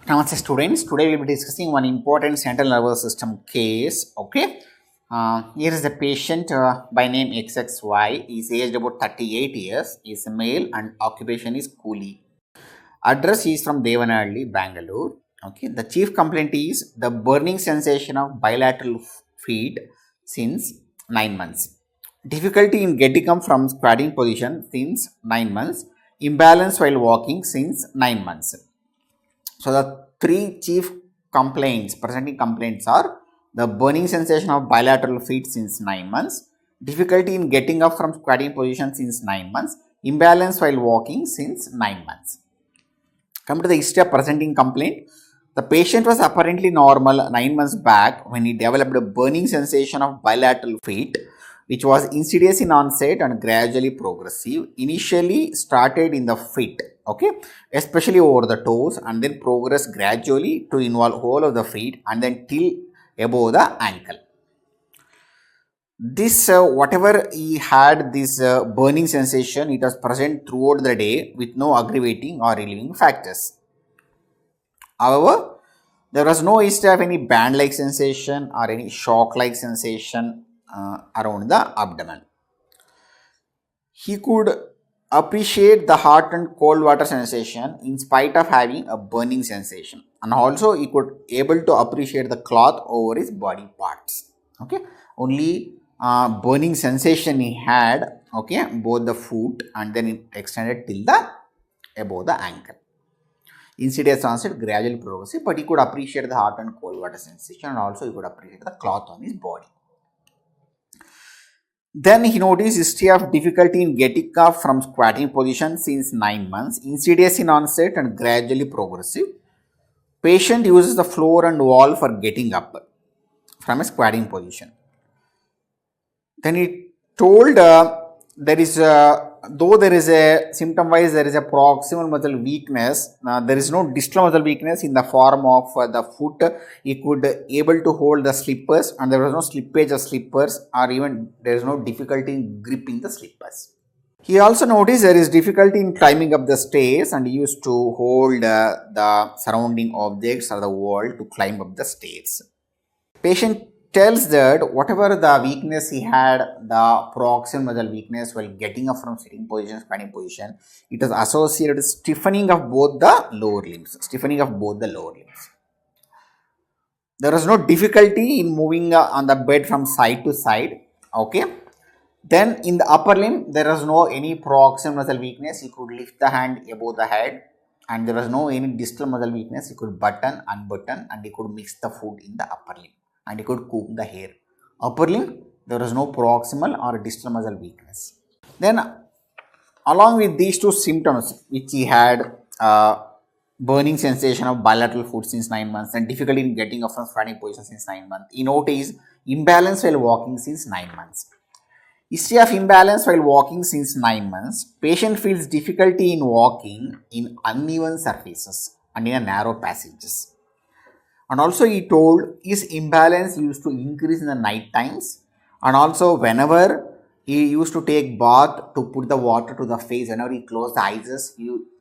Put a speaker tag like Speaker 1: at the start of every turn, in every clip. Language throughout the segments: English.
Speaker 1: Namaste students, today we will be discussing one important central nervous system case. Okay, here is the patient by name XXY. He is aged about 38 years, he is a male and occupation is coolie. Address is from Devanalli, Bangalore. Okay, the chief complaint is the burning sensation of bilateral feet since 9 months. Difficulty in getting up from squatting position since 9 months. Imbalance while walking since 9 months. So the three chief presenting complaints are the burning sensation of bilateral feet since 9 months, difficulty in getting up from squatting position since 9 months, imbalance while walking since 9 months. Come to the history of presenting complaint. The patient was apparently normal 9 months back when he developed a burning sensation of bilateral feet, which was insidious in onset and gradually progressive. Initially started in the feet, okay, especially over the toes, and then progress gradually to involve whole of the feet and then till above the ankle. This whatever he had this burning sensation, it was present throughout the day with no aggravating or relieving factors. However, there was no history of any band-like sensation or any shock-like sensation around the abdomen. He could appreciate the hot and cold water sensation in spite of having a burning sensation, and also he could able to appreciate the cloth over his body parts. Okay, only burning sensation he had, okay, both the foot and then it extended till the above the ankle. Insidious onset, gradually progressive, but he could appreciate the hot and cold water sensation, and also he could appreciate the cloth on his body. Then he noticed history of difficulty in getting up from squatting position since 9 months, insidious in onset and gradually progressive. Patient uses the floor and wall for getting up from a squatting position. Then he told there is though there is a symptom wise there is a proximal muscle weakness, there is no distal muscle weakness in the form of the foot. He could able to hold the slippers and there was no slippage of slippers, or even there is no difficulty in gripping the slippers. He also noticed there is difficulty in climbing up the stairs and he used to hold the surrounding objects or the wall to climb up the stairs. Patient tells that whatever the weakness he had, the proximal muscle weakness while getting up from sitting position, squatting position, it is associated with stiffening of both the lower limbs. There was no difficulty in moving on the bed from side to side. Okay. Then in the upper limb, there was no any proximal muscle weakness. He could lift the hand above the head, and there was no any distal muscle weakness. He could button, unbutton, and he could mix the food in the upper limb, and he could comb the hair. Upper limb, there was no proximal or distal muscle weakness. Then along with these two symptoms, which he had burning sensation of bilateral foot since 9 months and difficulty in getting up from squatting position since 9 months, he noticed imbalance while walking since 9 months. History of imbalance while walking since 9 months. Patient feels difficulty in walking in uneven surfaces and in narrow passages. And also he told his imbalance used to increase in the night times, and also whenever he used to take bath to put the water to the face, whenever he closed the eyes,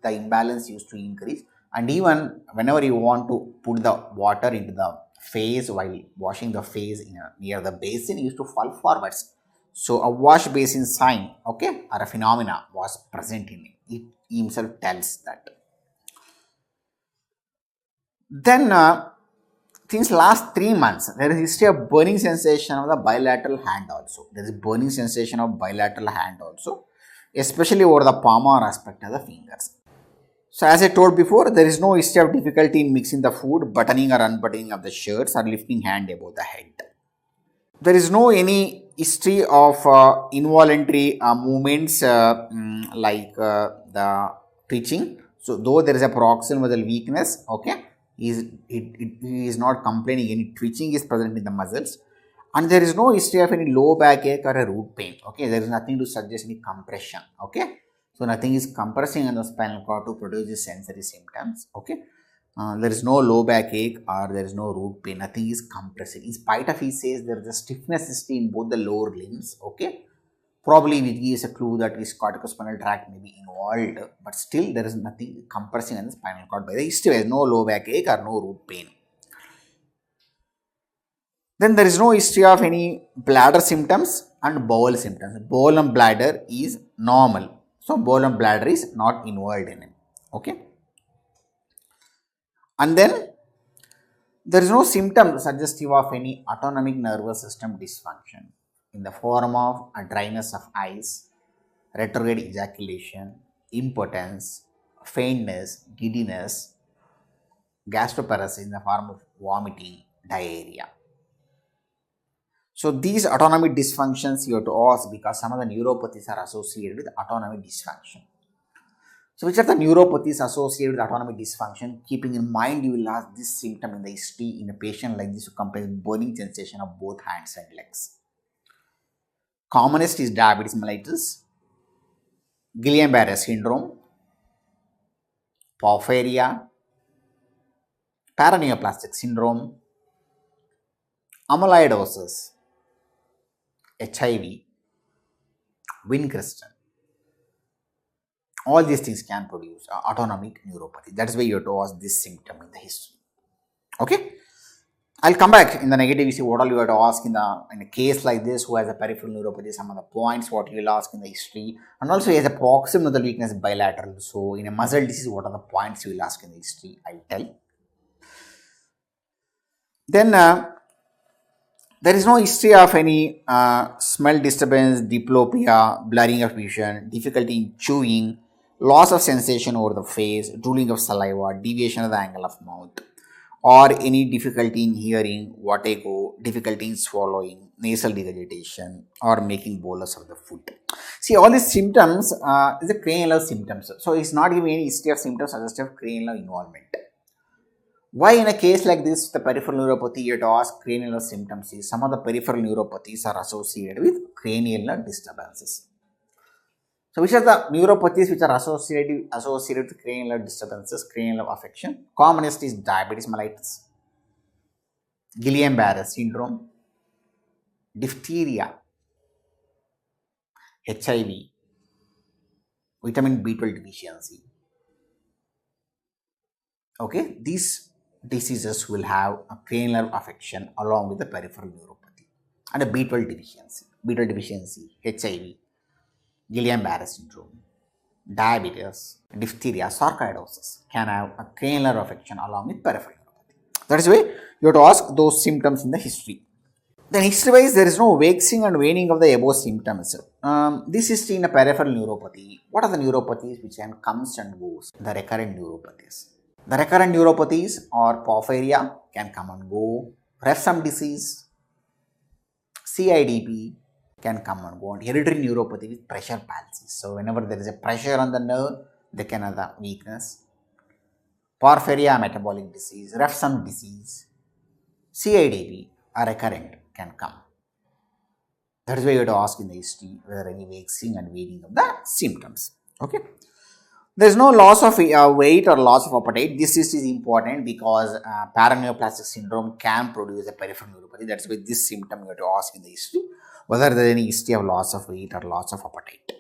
Speaker 1: the imbalance used to increase, and even whenever you want to put the water into the face while washing the face near the basin, he used to fall forwards. So a wash basin sign, okay, or a phenomena was present in him. He himself tells that. Then since last 3 months, there is history of burning sensation of the bilateral hand also. There is burning sensation of bilateral hand also, especially over the palmar aspect of the fingers. So as I told before, there is no history of difficulty in mixing the food, buttoning or unbuttoning of the shirts, or lifting hand above the head. There is no any history of involuntary movements like the twitching. So though there is a proximal muscle weakness, okay, he is not complaining any twitching is present in the muscles, and there is no history of any low back ache or a root pain. Okay, there is nothing to suggest any compression. Okay, so nothing is compressing on the spinal cord to produce the sensory symptoms. Okay, there is no low back ache or there is no root pain. Nothing is compressing. In spite of, he says there is a stiffness in both the lower limbs. Okay, Probably it gives a clue that his corticospinal tract may be involved, but still there is nothing compressing on the spinal cord by the history. There is no low back ache or no root pain. Then there is no history of any bladder symptoms and bowel symptoms. Bowel and bladder is normal. So bowel and bladder is not involved in it. Okay. And then there is no symptom suggestive of any autonomic nervous system dysfunction in the form of a dryness of eyes, retrograde ejaculation, impotence, faintness, giddiness, gastroparesis in the form of vomiting, diarrhea. So these autonomic dysfunctions you have to ask because some of the neuropathies are associated with autonomic dysfunction. So which are the neuropathies associated with autonomic dysfunction? Keeping in mind, you will ask this symptom in the history in a patient like this who complains burning sensation of both hands and legs. Commonest is diabetes mellitus, Guillain-Barré syndrome, porphyria, paraneoplastic syndrome, amyloidosis, HIV, Winchester. All these things can produce autonomic neuropathy. That is why you have to ask this symptom in the history. Okay. I'll come back in the negative. You see what all you have to ask in a case like this who has a peripheral neuropathy, some of the points what you will ask in the history, and also he has a proximal muscle weakness bilateral. So in a muscle disease, what are the points you will ask in the history? I'll tell. Then there is no history of any smell disturbance, diplopia, blurring of vision, difficulty in chewing, loss of sensation over the face, drooling of saliva, deviation of the angle of mouth, or any difficulty in hearing, vertigo, difficulty in swallowing, nasal regurgitation, or making bolus of the foot. See, all these symptoms is the cranial symptoms. So it's not giving any history of symptoms suggestive of cranial involvement. Why in a case like this, the peripheral neuropathy, you have to ask cranial symptoms is some of the peripheral neuropathies are associated with cranial disturbances. So which are the neuropathies which are associated with cranial disturbances, cranial affection? Commonest is diabetes mellitus, Guillain-Barré syndrome, diphtheria, HIV, vitamin B12 deficiency. Okay, these diseases will have a cranial affection along with the peripheral neuropathy and a B12 deficiency, HIV, Guillain-Barré syndrome, diabetes, diphtheria, sarcoidosis can have a cranial affection along with peripheral neuropathy. That is why you have to ask those symptoms in the history. Then history-wise, there is no waxing and waning of the above symptoms. This is in a peripheral neuropathy. What are the neuropathies which can comes and goes? The recurrent neuropathies. The recurrent neuropathies or porphyria can come and go. Refsum disease, CIDP can come and go. And hereditary neuropathy with pressure palsy. So whenever there is a pressure on the nerve, they can have the weakness. Porphyria, metabolic disease, Refsum disease, CIDP are recurrent can come. That is why you have to ask in the history whether any waxing and waning of the symptoms. Okay. There is no loss of weight or loss of appetite. This is important because paraneoplastic syndrome can produce a peripheral neuropathy. That's why this symptom you have to ask in the history whether there is any history of loss of weight or loss of appetite.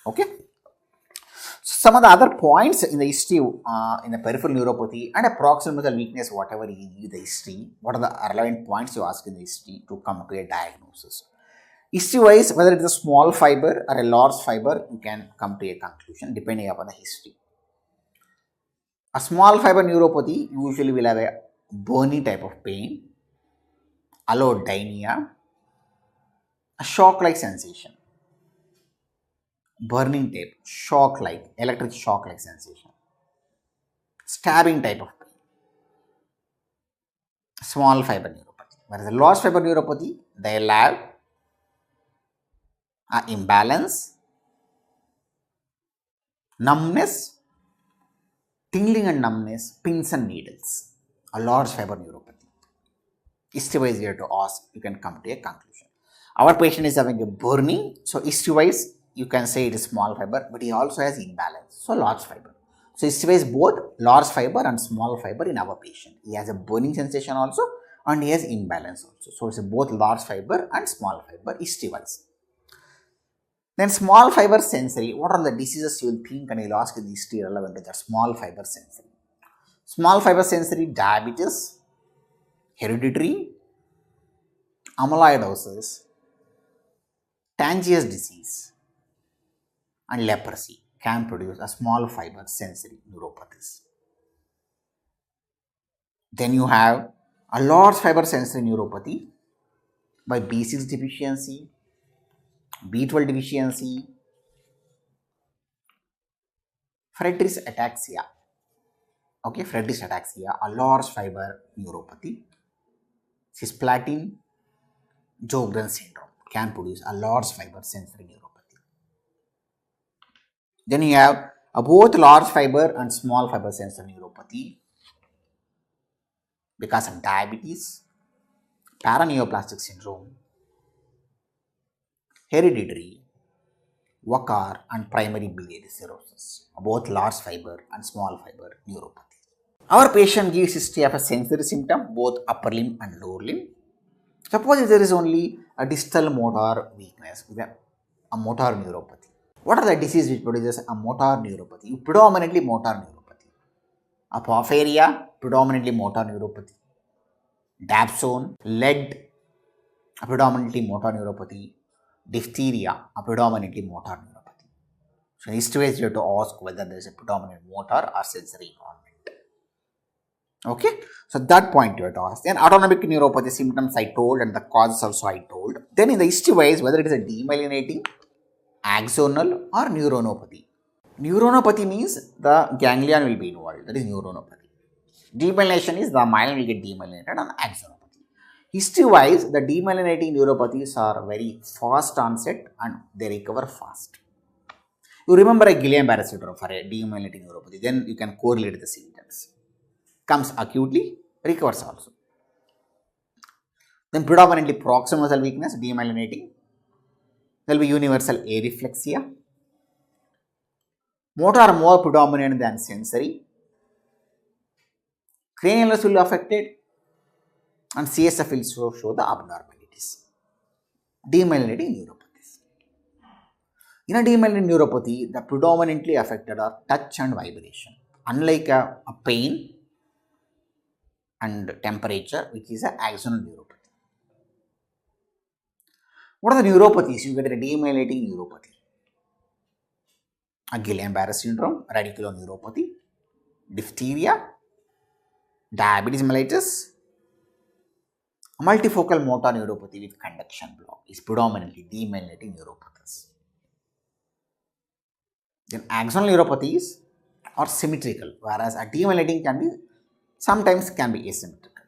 Speaker 1: Okay. So some of the other points in the history in the peripheral neuropathy and a proximal muscle weakness, whatever you give the history, what are the relevant points you ask in the history to come to a diagnosis? History-wise, whether it is a small fiber or a large fiber, you can come to a conclusion depending upon the history. A small fiber neuropathy usually will have a burning type of pain, allodynia, a shock-like sensation, burning type, shock-like, electric shock-like sensation, stabbing type of pain, small fiber neuropathy. Whereas a large fiber neuropathy, they will have imbalance, numbness, tingling and numbness, pins and needles, a large fiber neuropathy. History-wise, you have to ask, you can come to a conclusion. Our patient is having a burning, so history-wise, you can say it is small fiber, but he also has imbalance, so large fiber. So history-wise, both large fiber and small fiber in our patient. He has a burning sensation also, and he has imbalance also. So it's both large fiber and small fiber history-wise. Then small fiber sensory, what are the diseases you will think and you will ask in the history relevant to that small fiber sensory? Small fiber sensory, diabetes, hereditary, amyloidosis, Tangiers disease, and leprosy can produce a small fiber sensory neuropathies. Then you have a large fiber sensory neuropathy by B6 deficiency, B12 deficiency, Friedreich's ataxia. Okay, Friedreich's ataxia, a large fiber neuropathy. Cisplatin Sjogren syndrome can produce a large fiber sensory neuropathy. Then you have both large fiber and small fiber sensory neuropathy because of diabetes, paraneoplastic syndrome, hereditary, Wakar, and primary biliary cirrhosis, both large fiber and small fiber neuropathy. Our patient gives history of a sensory symptom, both upper limb and lower limb. Suppose if there is only a distal motor weakness with a motor neuropathy. What are the diseases which produces a motor neuropathy? Predominantly motor neuropathy. Porphyria, predominantly motor neuropathy. Dapsone, lead, predominantly motor neuropathy. Diphtheria, predominantly motor neuropathy. So, in this way, you have to ask whether there is a predominant motor or sensory involvement. Okay, so that point you have to ask. Then autonomic neuropathy symptoms I told and the causes also I told. Then in the history wise, whether it is a demyelinating, axonal or neuronopathy. Neuronopathy means the ganglion will be involved, that is neuronopathy. Demyelination is the myelin will get demyelinated and axonopathy. History wise, the demyelinating neuropathies are very fast onset and they recover fast. You remember a Guillain-Barré syndrome for a demyelinating neuropathy, then you can correlate the symptoms. Comes acutely, recovers also. Then predominantly proximal muscle weakness, demyelinating. There will be universal areflexia. Motor more predominant than sensory. Cranial nerves will be affected and CSF will show the abnormalities. Demyelinating neuropathies. In a demyelinating neuropathy, the predominantly affected are touch and vibration. Unlike a pain and temperature, which is an axonal neuropathy. What are the neuropathies? You get a demyelinating neuropathy. A Guillain-Barré syndrome, radiculoneuropathy, diphtheria, diabetes mellitus, multifocal motor neuropathy with conduction block is predominantly demyelinating neuropathies. Then axonal neuropathies are symmetrical, whereas a demyelinating can be sometimes can be asymmetrical.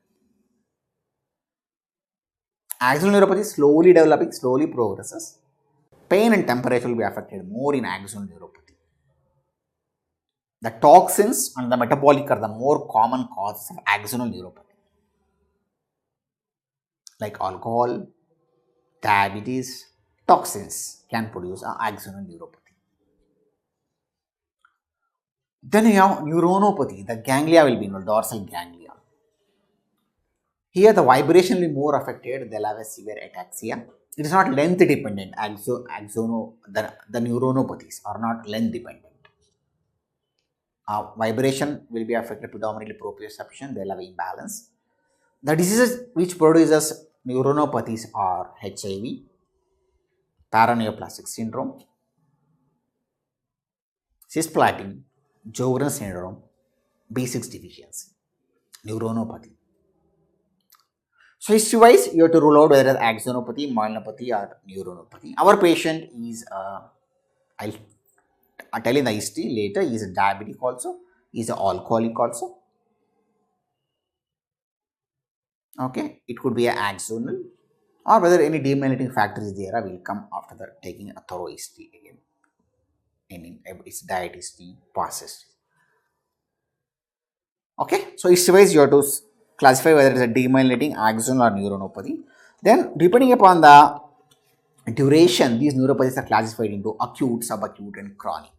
Speaker 1: Axonal neuropathy slowly developing, slowly progresses. Pain and temperature will be affected more in axonal neuropathy. The toxins and the metabolic are the more common causes of axonal neuropathy, like alcohol, diabetes, toxins can produce an axonal neuropathy. Then you have neuronopathy, the ganglia will be in dorsal ganglia. Here the vibration will be more affected, they'll have a severe ataxia. It is not length dependent, the neuronopathies are not length dependent. Vibration will be affected predominantly proprioception, they'll have imbalance. The diseases which produces neuronopathies are HIV, paraneoplastic syndrome, cisplatin, Sjogren syndrome, B6 deficiency, neuronopathy. So history wise, you have to rule out whether it's axonopathy, myelopathy or neuronopathy. Our patient is, I'll tell you the history later, he is a diabetic also, he is an alcoholic also. Okay, it could be an axonal or whether any demyelinating factor is there, will come after that taking a thorough history again. In its diet history, past history. Okay, so history wise, you have to classify whether it is a demyelinating, axonal or neuronopathy. Then depending upon the duration, these neuropathies are classified into acute, subacute and chronic.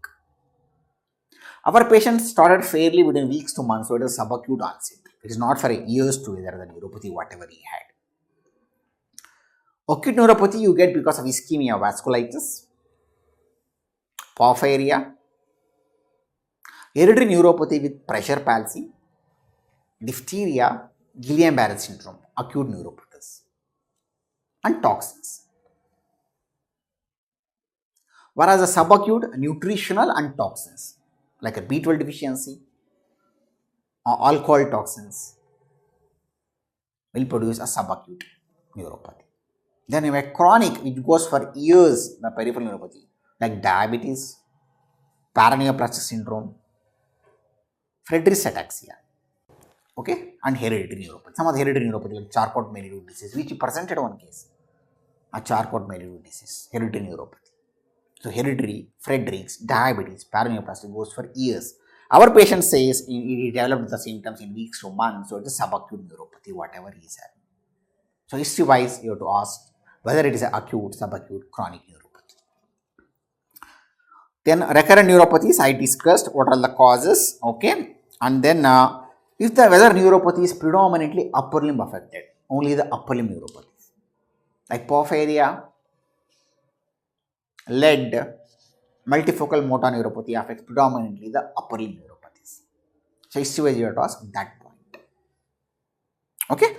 Speaker 1: Our patient started fairly within weeks to months, so it is subacute onset. It is not for years to either the neuropathy, whatever he had. Acute neuropathy you get because of ischemia, vasculitis. porphyria, hereditary neuropathy with pressure palsy, diphtheria, Guillain-Barré syndrome, acute neuropathy, and toxins. Whereas the subacute, nutritional and toxins like a B12 deficiency or alcohol toxins will produce a subacute neuropathy. Then you have chronic, which goes for years, the peripheral neuropathy like diabetes, paraneoplastic syndrome, Friedreich's ataxia, okay, and hereditary neuropathy. Some of the hereditary neuropathy like Charcot-Marie-Tooth disease, which presented one case, a Charcot-Marie-Tooth disease, hereditary neuropathy. So hereditary, Friedreich's, diabetes, paraneoplastic goes for years. Our patient says he developed the symptoms in weeks to months, so it is subacute neuropathy, whatever he is having. So history-wise, you have to ask whether it is an acute, subacute, chronic neuropathy. Then recurrent neuropathies, I discussed what are the causes, okay, and then if the whether neuropathy is predominantly upper limb affected, only the upper limb neuropathies like porphyria, lead, multifocal motor neuropathy affects predominantly the upper limb neuropathies. So history-wise, you have to ask that point. Okay.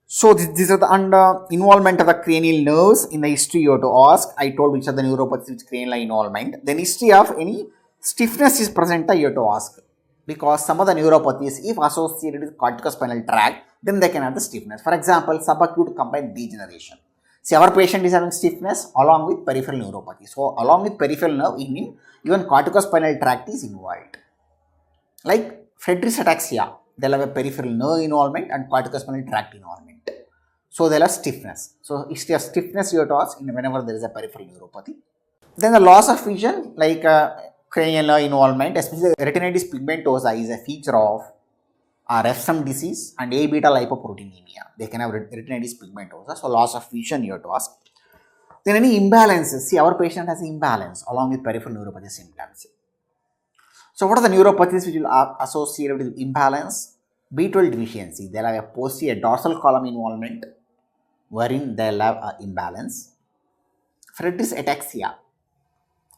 Speaker 1: So these are the involvement of the cranial nerves in the history you have to ask. I told which are the neuropathies which cranial involvement. Then history of any stiffness is present, you have to ask. Because some of the neuropathies, if associated with corticospinal tract, then they can have the stiffness. For example, subacute combined degeneration. See, our patient is having stiffness along with peripheral neuropathy. So along with peripheral nerve, even corticospinal tract is involved. Like Friedreich's ataxia, they'll have a peripheral nerve involvement and corticospinal tract involvement. So they'll have stiffness. So history of stiffness you have to ask whenever there is a peripheral neuropathy. Then the loss of vision, like cranial nerve involvement, especially retinitis pigmentosa, is a feature of Refsum disease and A beta lipoproteinemia. They can have retinitis pigmentosa. So loss of vision you have to ask. Then any imbalances. See, our patient has imbalance along with peripheral neuropathy symptoms. So what are the neuropathies which will associated with imbalance? B12 deficiency. They'll have a posterior dorsal column involvement wherein they'll have an imbalance. Friedreich's ataxia,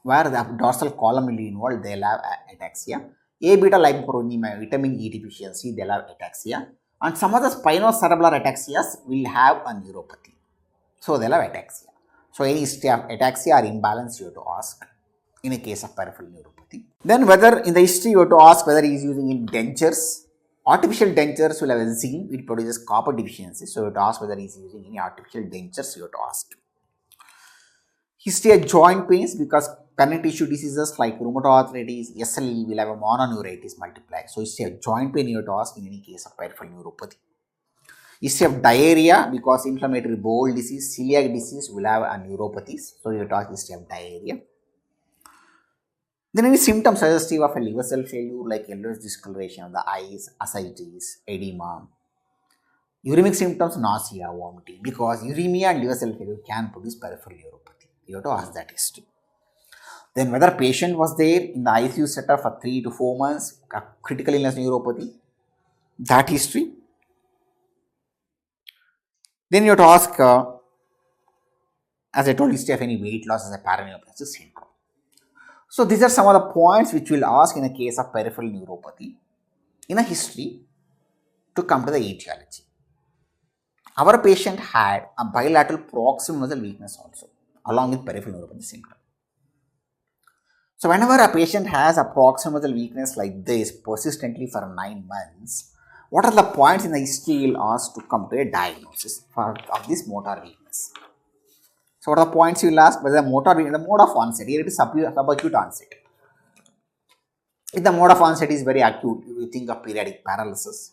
Speaker 1: where the dorsal column will be involved, they'll have ataxia. A beta lipoproteinemia, vitamin E deficiency, they'll have ataxia. And some of the spinocerebellar ataxias will have a neuropathy. So they'll have ataxia. So any history of ataxia or imbalance you have to ask in a case of peripheral neuropathy. Then whether in the history you have to ask whether he is using in dentures. Artificial dentures will have a zinc, it produces copper deficiency. So you have to ask whether he is using any artificial dentures, you have to ask. History of joint pains, because connective tissue diseases like rheumatoid arthritis, SLE will have a mononeuritis multiplex. So history of joint pain you have to ask in any case of peripheral neuropathy. History of diarrhea, because inflammatory bowel disease, celiac disease will have a neuropathies. So you have to ask history of diarrhea. Then any symptoms suggestive of a liver cell failure like yellowish discoloration of the eyes, ascites, edema. Uremic symptoms, nausea, vomiting, because uremia and liver cell failure can produce peripheral neuropathy. You have to ask that history. Then whether patient was there in the ICU setup for 3 to 4 months, critical illness neuropathy, that history. Then you have to ask, as I told, history of any weight loss as a paraneoplastic syndrome. So these are some of the points which we'll ask in a case of peripheral neuropathy in a history to come to the etiology. Our patient had a bilateral proximal muscle weakness also along with peripheral neuropathy syndrome. So whenever a patient has a proximal muscle weakness like this persistently for 9 months, what are the points in the history we'll ask to come to a diagnosis of this motor weakness? So what are the points you will ask? Whether the mode of onset, here it is subacute onset. If the mode of onset is very acute, you think of periodic paralysis.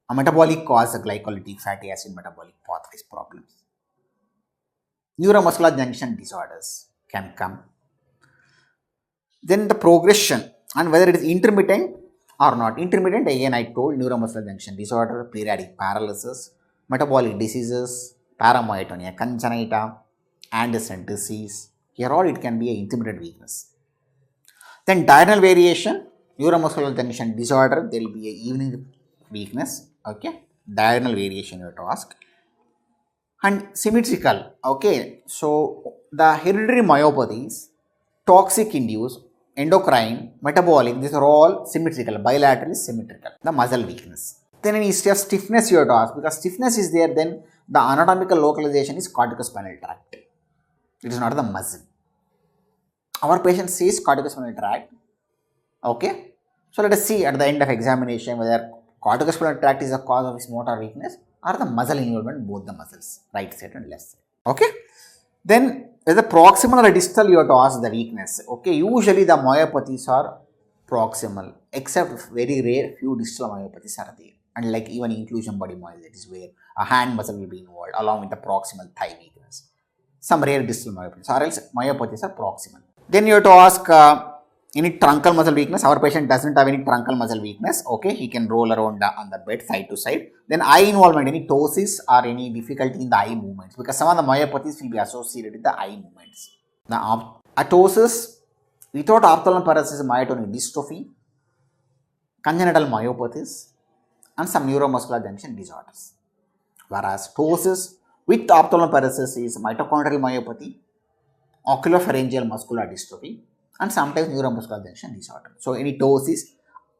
Speaker 1: A metabolic cause, glycolytic fatty acid metabolic pathways problems. Neuromuscular junction disorders can come. Then the progression and whether it is intermittent or not. Intermittent, again I told, neuromuscular junction disorder, periodic paralysis, metabolic diseases, paramyotonia congenita, Anderson disease. Here all it can be an intermittent weakness. Then diurnal variation, neuromuscular junction disorder, there will be an evening weakness. Okay, diurnal variation you have to ask. And symmetrical. Okay, so the hereditary myopathies toxic induced, endocrine, metabolic, these are all symmetrical, bilaterally symmetrical, the muscle weakness. Then in history of stiffness you have to ask, because stiffness is there, then the anatomical localization is corticospinal tract. It is not the muscle. Our patient says corticospinal tract. Okay. So let us see at the end of examination whether corticospinal tract is the cause of his motor weakness or the muscle involvement, both the muscles, right side and left side. Okay. Then whether proximal or distal, you have to ask the weakness. Okay. Usually the myopathies are proximal, except very rare few distal myopathies are there. And like even inclusion body myositis, where a hand muscle will be involved along with the proximal thigh weakness. Some rare distal myopathies, or else myopathies are proximal. Then you have to ask any truncal muscle weakness. Our patient doesn't have any truncal muscle weakness. Okay, he can roll around on the bed side to side. Then eye involvement, any ptosis or any difficulty in the eye movements, because some of the myopathies will be associated with the eye movements. The ptosis without ophthalmic paralysis, myotonic dystrophy, congenital myopathies, and some neuromuscular junction disorders. Whereas ptosis with ophthalmic paralysis is mitochondrial myopathy, oculopharyngeal muscular dystrophy, and sometimes neuromuscular junction disorder. So any ptosis,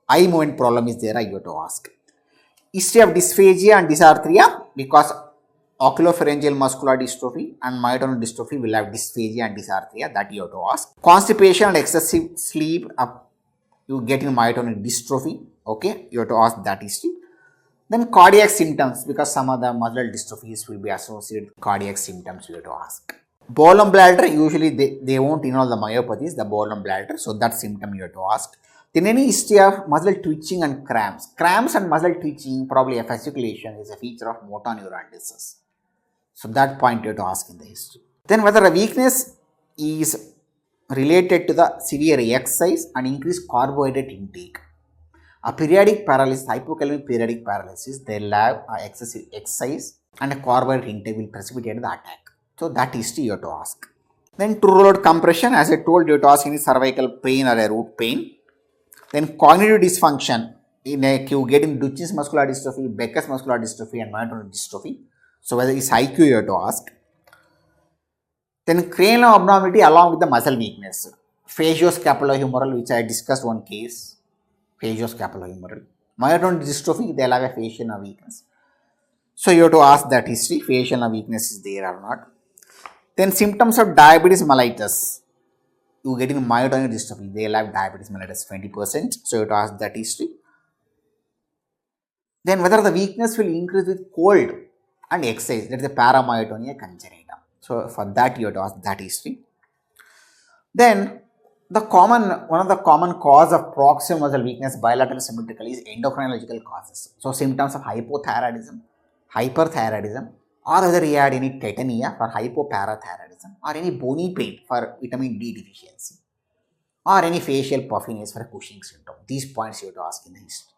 Speaker 1: eye movement problem is there, I have to ask. History of dysphagia and dysarthria, because oculopharyngeal muscular dystrophy and myotonic dystrophy will have dysphagia and dysarthria, that you have to ask. Constipation and excessive sleep, you get in myotonic dystrophy. Okay, you have to ask that history. Then cardiac symptoms, because some of the muscle dystrophies will be associated with cardiac symptoms, you have to ask. Bowel and bladder, usually they won't involve the myopathies, the bowel and bladder, so that symptom you have to ask. Then any history of muscle twitching and cramps. Cramps and muscle twitching, probably a fasciculation, is a feature of motor neuron disease. So that point you have to ask in the history. Then whether a weakness is related to the severe exercise and increased carbohydrate intake. A periodic paralysis, hypokalemic periodic paralysis, they'll have excessive exercise and a carbohydrate intake will precipitate the attack. So that history you have to ask. Then true load compression, as I told you, have to ask any cervical pain or a root pain. Then cognitive dysfunction, you get in Duchenne's muscular dystrophy, Becker's muscular dystrophy, and myotonic dystrophy. So whether it's IQ you have to ask. Then cranial abnormality along with the muscle weakness. Facioscapulohumeral, which I discussed one case. Facioscapulohumeral. Myotonic dystrophy, they'll have a facial weakness. So you have to ask that history, facial weakness is there or not. Then symptoms of diabetes mellitus. You get in myotonic dystrophy, they'll have diabetes mellitus 20%. So you have to ask that history. Then whether the weakness will increase with cold and exercise, that is a paramyotonia congenita. So for that you have to ask that history. Then one of the common cause of proximal muscle weakness bilateral symmetrical is endocrinological causes. So symptoms of hypothyroidism, hyperthyroidism, or whether you had any tetania for hypoparathyroidism, or any bony pain for vitamin D deficiency, or any facial puffiness for Cushing's syndrome. These points you have to ask in the history.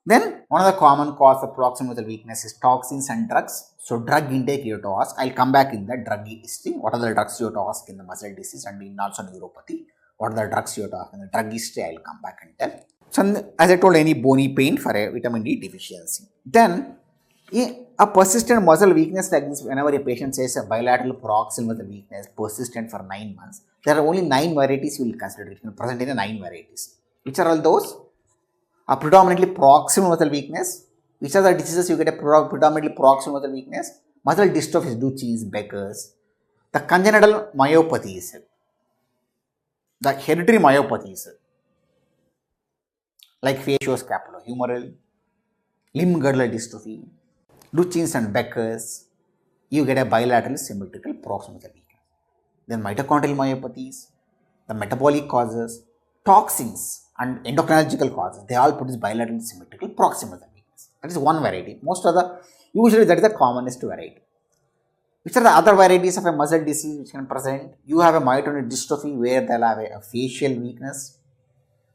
Speaker 1: Then one of the common cause of proximal muscle weakness is toxins and drugs. So drug intake you have to ask. I'll come back in the drug history. What are the drugs you have to ask in the muscle disease and in also neuropathy? What are the drugs you have to ask in the drug history? I'll come back and tell. So as I told, any bony pain for a vitamin D deficiency. Then a persistent muscle weakness like this, whenever a patient says a bilateral proximal muscle weakness persistent for 9 months, there are only 9 varieties we will consider. It will present in the 9 varieties. Which are all those? A predominantly proximal muscle weakness. Which are the diseases you get a predominantly proximal muscle weakness? Muscle dystrophies, Duchenne's, Becker's. The congenital myopathies. The hereditary myopathies. Like facioscapulohumeral, limb girdle dystrophy, Duchenne's and Becker's, you get a bilateral symmetrical proximal muscle weakness. Then mitochondrial myopathies, the metabolic causes, toxins and endocrinological causes, they all produce bilateral symmetrical proximal muscle weakness. That is one variety. Usually that is the commonest variety. Which are the other varieties of a muscle disease which can present? You have a myotonic dystrophy where they will have a facial weakness,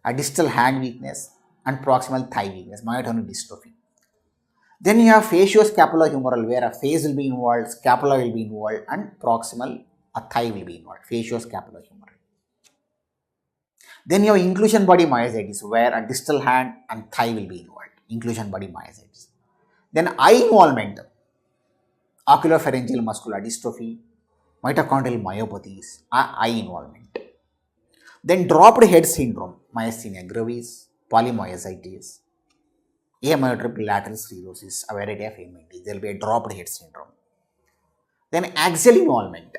Speaker 1: a distal hand weakness, and proximal thigh weakness, myotonic dystrophy. Then you have facioscapulohumeral where a face will be involved, scapula will be involved, and proximal thigh will be involved, facioscapulohumeral. Then you have inclusion body myositis where a distal hand and thigh will be involved, inclusion body myositis. Then eye involvement, oculopharyngeal muscular dystrophy, mitochondrial myopathies, eye involvement. Then dropped head syndrome, myasthenia gravis, polymyositis, amyotrophic lateral sclerosis, a variety of AMD. There will be a dropped head syndrome. Then axial involvement.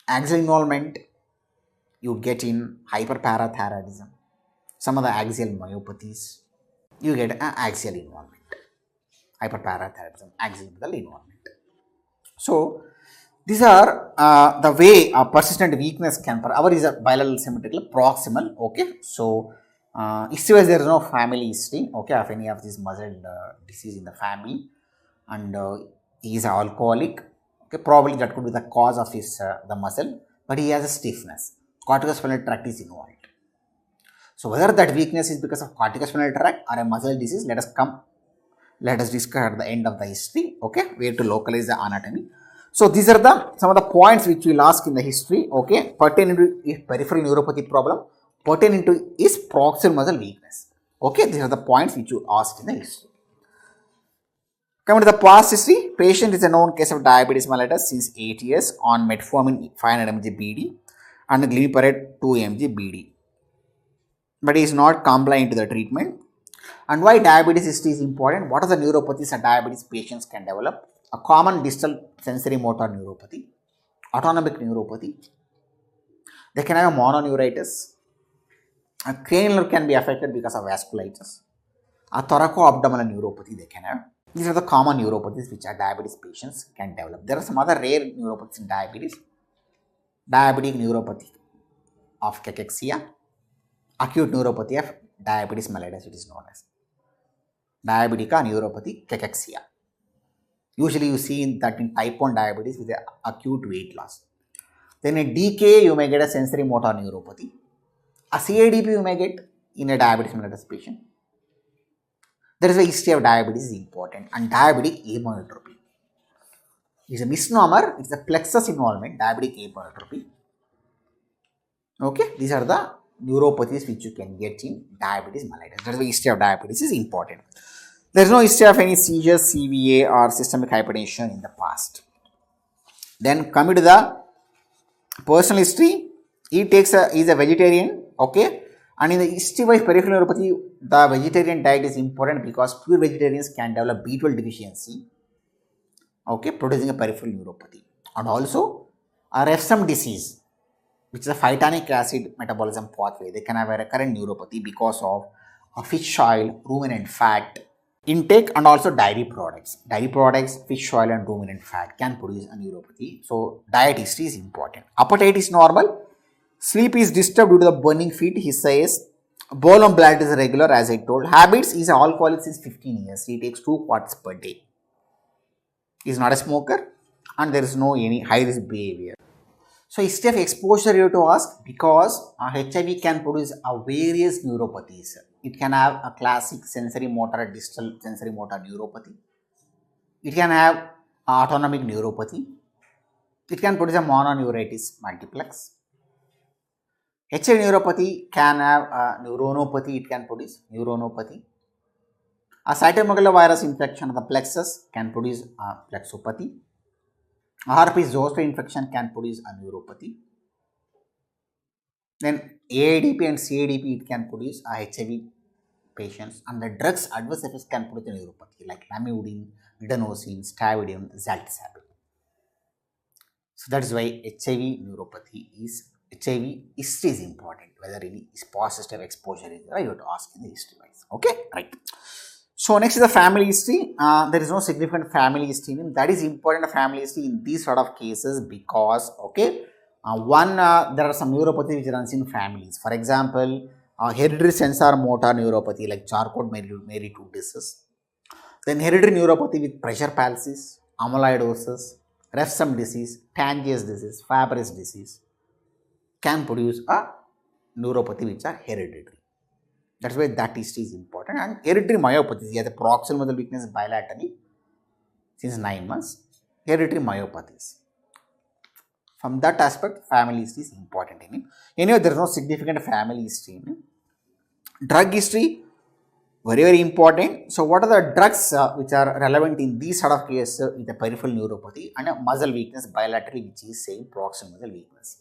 Speaker 1: Axial involvement you get in hyperparathyroidism, some of the axial myopathies, you get an axial involvement, hyperparathyroidism, axial involvement. So these are the way persistent weakness can. Our is a bilateral symmetrical proximal. Okay, so history-wise there is no family history. Okay, of any of these muscle disease in the family, and he is alcoholic. Okay, probably that could be the cause of his the muscle, but he has a stiffness. Corticospinal tract is involved. So whether that weakness is because of corticospinal tract or a muscle disease, let us discuss at the end of the history. Okay, where to localize the anatomy. So these are the some of the points which we will ask in the history. Okay, pertaining to peripheral neuropathy problem, pertaining to is proximal muscle weakness. Okay, these are the points which you ask in the history. Coming to the past history, patient is a known case of diabetes mellitus since 8 years on metformin 500 mg BD and glimepiride 2 mg BD. But he is not compliant to the treatment. And why diabetes history is important? What are the neuropathies that diabetes patients can develop? A common distal sensory motor neuropathy, autonomic neuropathy. They can have mononeuritis. A cranial nerve can be affected because of vasculitis. A thoracoabdominal neuropathy they can have. These are the common neuropathies which our diabetes patients can develop. There are some other rare neuropathies in diabetes. Diabetic neuropathy of cachexia, acute neuropathy of diabetes mellitus, it is known as diabetica neuropathy cachexia. Usually you see that in type 1 diabetes with acute weight loss. Then in DK you may get a sensory motor neuropathy. A CADP you may get in a diabetes mellitus patient. There is a history of diabetes is important, and diabetic amyotrophy is a misnomer. It's a plexus involvement, diabetic amyotrophy. Okay, these are the neuropathies which you can get in diabetes mellitus. That is the history of diabetes is important. There is no history of any seizures, CVA or systemic hypertension in the past. Then coming to the personal history, he is a vegetarian. Okay, and in the history-wise peripheral neuropathy, the vegetarian diet is important because pure vegetarians can develop B12 deficiency. Okay, producing a peripheral neuropathy, and also a refsum disease, which is a phytanic acid metabolism pathway. They can have a recurrent neuropathy because of a fish oil, ruminant fat intake, and also dairy products. Dairy products, fish oil and ruminant fat can produce a neuropathy. So diet history is important. Appetite is normal. Sleep is disturbed due to the burning feet, he says. Bowel and bladder is regular, as I told. Habits, he is an alcoholic since 15 years. He takes 2 quarts per day. He is not a smoker, and there is no any high risk behavior. So history of exposure you have to ask, because HIV can produce various neuropathies. It can have a classic sensory motor, distal sensory motor neuropathy. It can have autonomic neuropathy. It can produce a mononeuritis multiplex. HIV neuropathy can have neuronopathy. It can produce neuronopathy. A cytomegalovirus infection of the plexus can produce plexopathy. A herpes zoster infection can produce a neuropathy. Then AIDP and CADP, it can produce a HIV patients, and the drugs adverse effects can produce a neuropathy like lamivudine, midazolam, stavudine, zaltisapine. So that is why HIV neuropathy is history is important. Whether any is positive exposure is there, you have to ask in the history wise. Okay, right. So next is the family history. There is no significant family history. That is important family history in these sort of cases because there are some neuropathy which runs in families. For example, hereditary sensor motor neuropathy like Charcot-Marie-Tooth disease. Then hereditary neuropathy with pressure palsy, amyloidosis, Refsum disease, Tangiers disease, Fabry's disease can produce a neuropathy which are hereditary. That's why that history is important. And hereditary myopathy, yeah, the proximal muscle weakness bilaterally since 9 months. Hereditary myopathies. From that aspect, family history is important. Anyway, there is no significant family history. Drug history, Very, very important. So, what are the drugs which are relevant in these sort of cases with the peripheral neuropathy and a muscle weakness bilaterally, which is same proximal muscle weakness?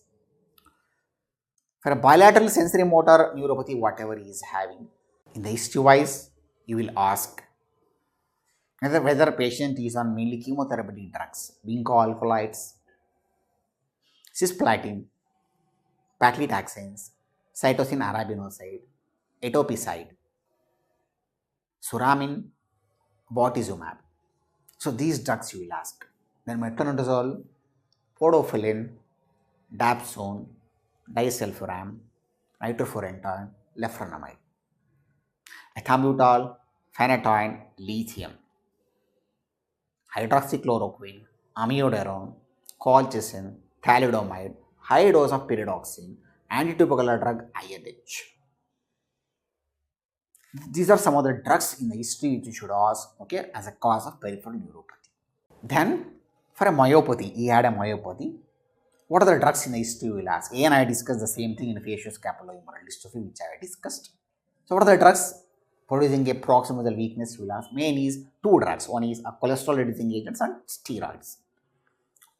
Speaker 1: For a bilateral sensory motor neuropathy, whatever he is having, in the history wise, you will ask whether a patient is on mainly chemotherapy drugs, vinco alkaloids, cisplatin, paclitaxins, cytosine arabinoside, etoposide, suramin, bortezomib. So these drugs you will ask. Then metronidazole, podophyllin, dapsone, disulfiram, nitrofurantoin, leflunomide, ethambutol, phenytoin, lithium, hydroxychloroquine, amiodarone, colchicine, thalidomide, high dose of pyridoxine, antitubercular drug INH. These are some of the drugs in the history which you should ask, okay, as a cause of peripheral neuropathy. Then, for a myopathy, he had a myopathy. What are the drugs in the history you will ask? A and I discussed the same thing in facioscapulohumeral dystrophy, which I discussed. So, what are the drugs producing a proximal weakness? You will ask. Main is two drugs. One is a cholesterol reducing agents and steroids.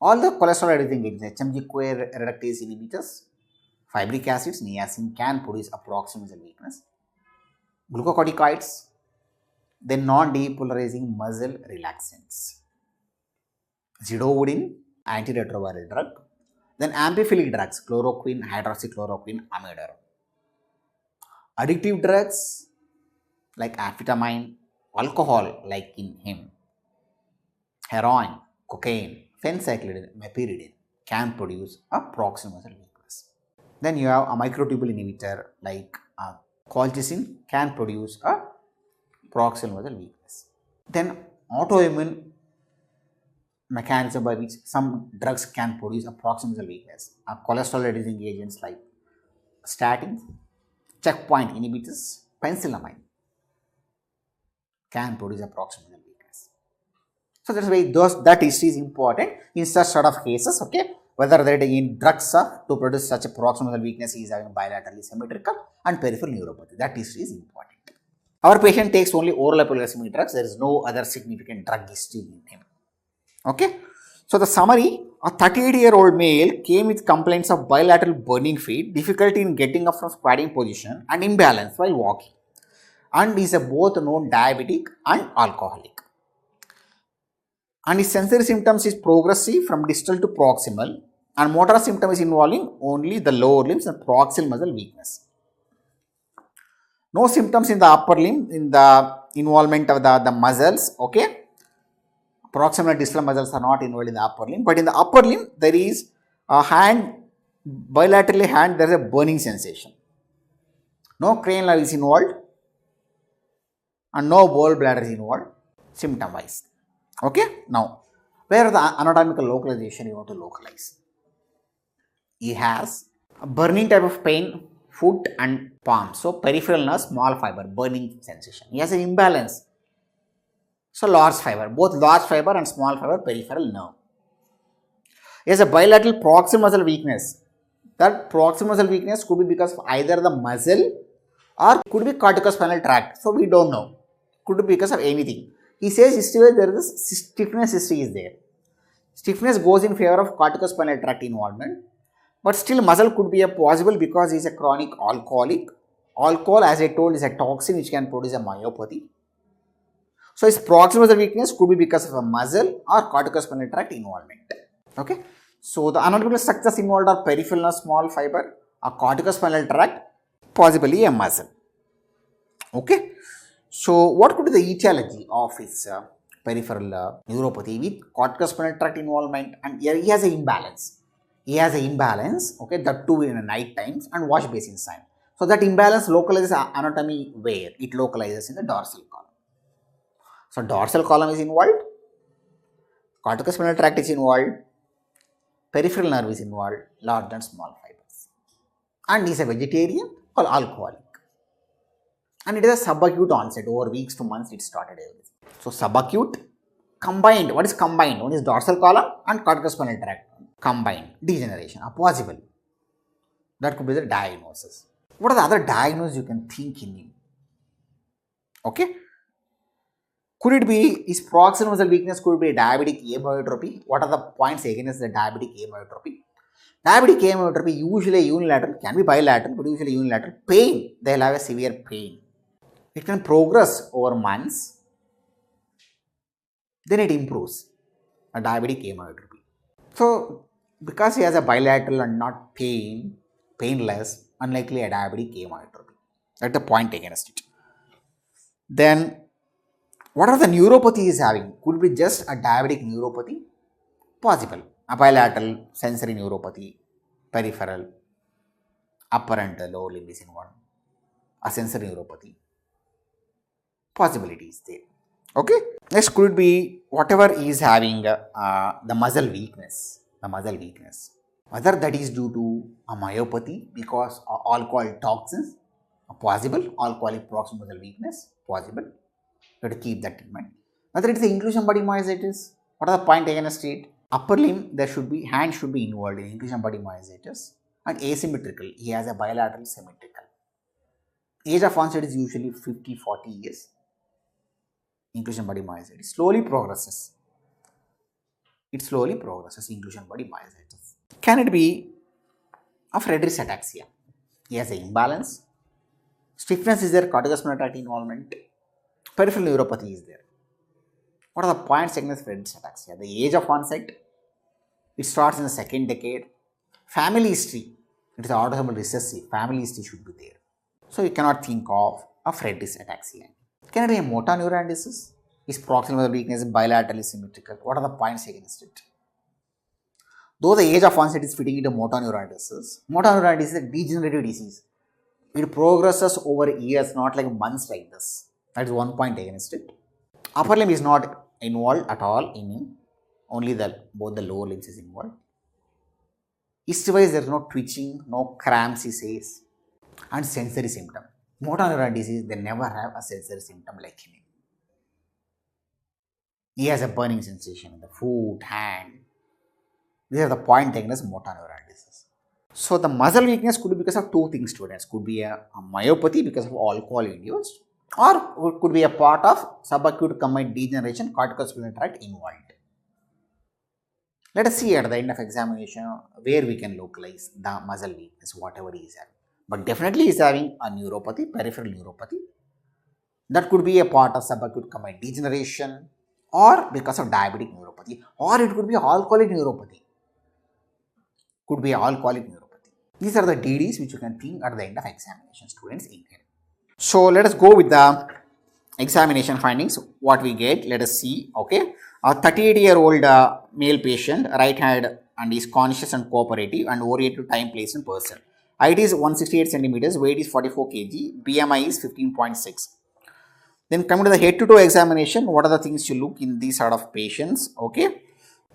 Speaker 1: All the cholesterol reducing agents, HMG-CoA reductase inhibitors, fibric acids, niacin can produce a proximal weakness. Glucocorticoids, then non-depolarizing muscle relaxants. Zidovudine, antiretroviral drug. Then amphiphilic drugs, chloroquine, hydroxychloroquine, amiodarone. Addictive drugs like amphetamine, alcohol like in him, heroin, cocaine, phencyclidine, meperidine can produce a proximal muscle weakness. Then you have a microtubule inhibitor like colchicine can produce a proximal muscle weakness. Then autoimmune mechanism by which some drugs can produce a proximal muscle weakness are cholesterol reducing agents like statins, checkpoint inhibitors, penicillamine can produce a proximal muscle weakness. So that's why that history is important in such sort of cases, okay. Whether that in drugs to produce such a proximal weakness is having bilaterally symmetrical and peripheral neuropathy. That history is important. Our patient takes only oral epilepsy drugs. There is no other significant drug history in him. Okay. So the summary: a 38-year-old male came with complaints of bilateral burning feet, difficulty in getting up from squatting position, and imbalance while walking, and is a both known diabetic and alcoholic. And his sensory symptoms is progressive from distal to proximal, and motor symptom is involving only the lower limbs and proximal muscle weakness. No symptoms in the upper limb in the involvement of the muscles, okay. Proximal and distal muscles are not involved in the upper limb, but in the upper limb there is a hand, bilaterally hand, there is a burning sensation. No cranial nerve is involved and no ball bladder is involved symptom wise. Okay. Now, where are the anatomical localization you want to localize? He has a burning type of pain, foot and palm. So, peripheral nerve, small fiber, burning sensation. He has an imbalance. So, large fiber, both large fiber and small fiber, peripheral nerve. He has a bilateral proximal muscle weakness. That proximal muscle weakness could be because of either the muscle or could be corticospinal tract. So, we don't know. Could be because of anything. He says there is a stiffness history is there. Stiffness goes in favor of corticospinal tract involvement, but still muscle could be a possible because he is a chronic alcoholic. Alcohol, as I told, is a toxin which can produce a myopathy. So his proximal muscle weakness could be because of a muscle or corticospinal tract involvement. Okay. So the anatomical structures involved are peripheral nerve, small fiber, a corticospinal tract, possibly a muscle. Okay. So, what could be the etiology of his peripheral neuropathy with corticospinal tract involvement, and here he has an imbalance. He has an imbalance, okay, that too in the night times and wash basin sign. So, that imbalance localizes anatomy where? It localizes in the dorsal column. So, dorsal column is involved, corticospinal tract is involved, peripheral nerve is involved, large and small fibers. And he is a vegetarian or alcoholic. And it is a subacute onset, over weeks to months it started everything. So subacute, combined, what is combined? One is dorsal column and corticospinal tract, combined, degeneration, are possible. That could be the diagnosis. What are the other diagnoses you can think in him? Okay. Could it be, is proximal muscle weakness could be diabetic amyotrophy? What are the points against the diabetic amyotrophy? Diabetic amyotrophy usually unilateral, can be bilateral, but usually unilateral. Pain, they'll have a severe pain. It can progress over months, then it improves. A diabetic amyotrophy. So, because he has a bilateral and not painless, unlikely a diabetic amyotrophy. That's the point against it. Then, what are the neuropathy he is having? Could be just a diabetic neuropathy? Possible. A bilateral sensory neuropathy, peripheral, upper and lower limb is involved. A sensory neuropathy. Possibility is there. Okay. Next could be whatever is having the muscle weakness. The muscle weakness. Whether that is due to a myopathy because of alcohol toxins, possible. Alcoholic proximal muscle weakness, possible. You have to keep that in mind. Whether it is the inclusion body myositis, what are the point against it? Upper limb, there should be, hand should be involved in inclusion body myositis, and asymmetrical, he has a bilateral symmetrical. Age of onset is usually 50-40 years. Inclusion body myositis slowly progresses. It slowly progresses, inclusion body myositis. Can it be of Friedreich's ataxia? He has an imbalance. Stiffness is there, corticospinal tract involvement. Peripheral neuropathy is there. What are the points against Friedreich's ataxia? The age of onset, it starts in the second decade. Family history, it is autosomal recessive. Family history should be there. So you cannot think of a Friedreich's ataxia. Can it be a motor neuron disease? Is proximal weakness bilaterally symmetrical? What are the points against it? Though the age of onset is fitting into motor neuron disease is a degenerative disease. It progresses over years, not like months like this. That is one point against it. Upper limb is not involved at all in him. Only both the lower limbs is involved. History-wise, there is no twitching, no cramps, he says, and sensory symptom. Motor neuron disease, they never have a sensory symptom like him. He has a burning sensation in the foot, hand. These are the point taken as motor neuron disease. So the muscle weakness could be because of two things, students. Could be a myopathy because of alcohol induced, or it could be a part of subacute combined degeneration, corticospinal tract involved. Let us see at the end of examination where we can localize the muscle weakness, whatever he is having. But definitely he is having a neuropathy, peripheral neuropathy. That could be a part of subacute combined degeneration, or because of diabetic neuropathy, or it could be alcoholic neuropathy. Could be alcoholic neuropathy. These are the DDs which you can think at the end of examination, students, in here. So let us go with the examination findings. What we get, let us see. Okay, a 38-year-old male patient, right hand, and is conscious and cooperative and oriented to time, place, and person. Height is 168 centimeters, weight is 44 kg, BMI is 15.6. Then coming to the head-to-toe examination, what are the things you look in these sort of patients? Okay,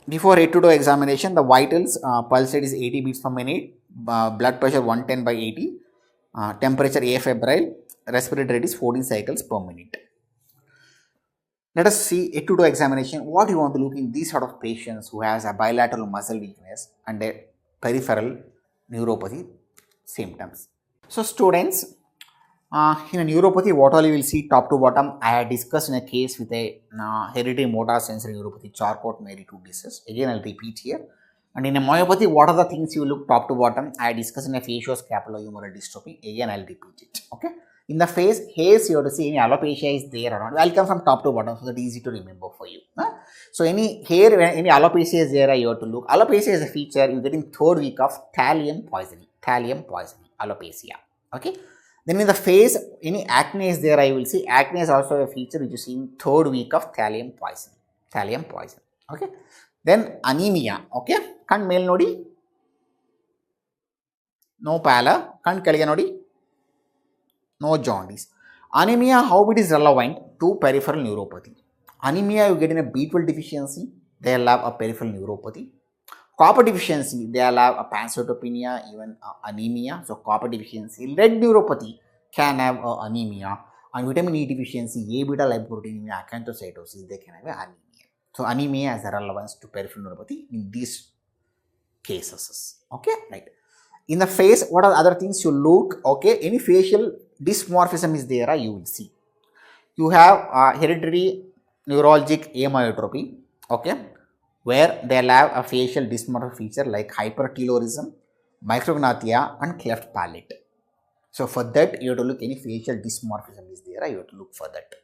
Speaker 1: before head-to-toe examination, the vitals, pulse rate is 80 beats per minute, blood pressure 110/80, temperature afebrile, respiratory rate is 14 cycles per minute. Let us see head-to-toe examination. What you want to look in these sort of patients who has a bilateral muscle weakness and a peripheral neuropathy symptoms. So students, in a neuropathy, what all you will see top to bottom, I had discussed in a case with a hereditary motor sensory neuropathy, Charcot-Marie-Tooth disease. Again, I'll repeat here. And in a myopathy, what are the things you look top to bottom? I had discussed in a facioscapulohumeral dystrophy. Again, I'll repeat it. Okay. In the face, hairs you have to see any alopecia is there or not. I'll come from top to bottom so that easy to remember for you. So any hair, any alopecia is there, you have to look. Alopecia is a feature you get in third week of thallium poisoning. Thallium poisoning, alopecia. Okay. Then in the face, any acne is there, I will see. Acne is also a feature which you see in third week of thallium poison. Thallium poison. Okay. Then anemia. Okay. Kan mel nodi. No pallor. Kan kaliga nodi. No jaundice. Anemia, how it is relevant to peripheral neuropathy. Anemia, you get in a B12 deficiency, they will have a peripheral neuropathy. Copper deficiency, they will have a pancytopenia, even anemia. So copper deficiency, lead neuropathy can have anemia, and vitamin E deficiency, A beta lipoproteinemia, acanthocytosis, they can have anemia. So anemia has a relevance to peripheral neuropathy in these cases. Okay, right. In the face, what are the other things you look? Okay, any facial dysmorphism is there, you will see. You have hereditary neurologic amyotrophy, okay, where they'll have a facial dysmorphic feature like hypertelorism, micrognathia, and cleft palate. So for that, you have to look any facial dysmorphism is there, you have to look for that.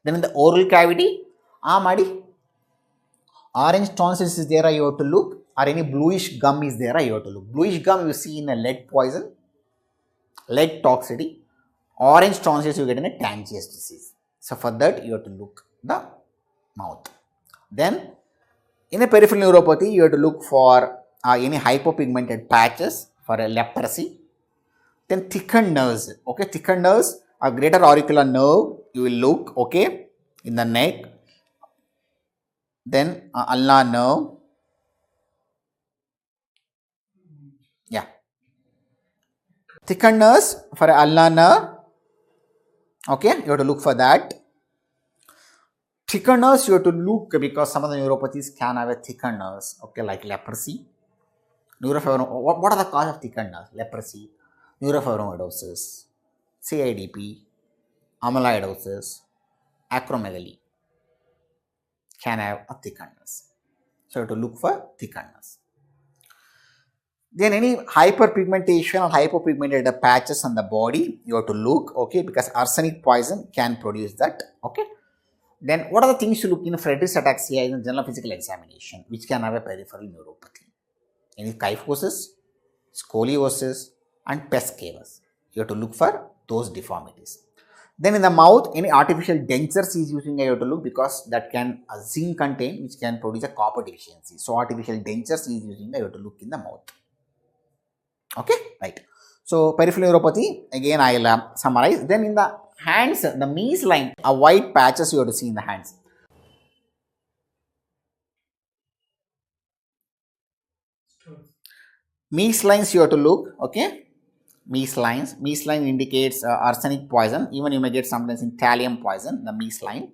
Speaker 1: Then in the oral cavity, madi, orange tonsils is there, you have to look, or any bluish gum is there, you have to look. Bluish gum you see in a lead poison, lead toxicity. Orange tonsils you get in a Tangiers disease. So for that, you have to look the mouth. Then in a peripheral neuropathy, you have to look for any hypopigmented patches for a leprosy. Then thickened nerves, okay, thickened nerves, a greater auricular nerve, you will look, okay, in the neck. Then ulnar nerve, yeah, thickened nerves for ulnar nerve, okay, you have to look for that. Thickened nerves you have to look because some of the neuropathies can have a thickened nerves, okay, like leprosy. What are the cause of thickened nerves? Leprosy, neurofibromatosis, CIDP, amyloidosis, acromegaly can have a thickened nerves. So you have to look for thickened nerves. Then any hyperpigmentation or hypopigmented patches on the body, you have to look, okay, because arsenic poison can produce that, okay. Then what are the things to look in Friedreich's ataxia in general physical examination, which can have a peripheral neuropathy? Any kyphosis, scoliosis, and pes cavus. You have to look for those deformities. Then in the mouth, any artificial dentures is using, you have to look because that can zinc contain, which can produce a copper deficiency. So artificial dentures is using, you have to look in the mouth. Okay, right. So peripheral neuropathy, again I will summarize. Then in the hands, the Mees line, a white patches you have to see in the hands. Mees lines you have to look, okay. Mees line indicates arsenic poison. Even you may get sometimes in thallium poison, the Mees line.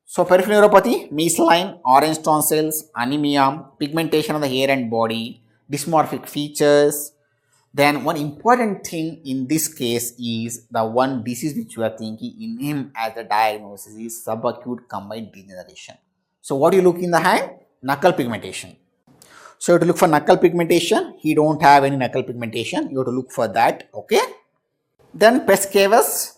Speaker 1: So peripheral neuropathy, Mees line, orange tonsils, anemia, pigmentation of the hair and body, dysmorphic features. Then one important thing in this case is the one disease which you are thinking in him as a diagnosis is subacute combined degeneration. So what do you look in the hand? Knuckle pigmentation. So you have to look for knuckle pigmentation. He don't have any knuckle pigmentation. You have to look for that, okay. Then pes cavus,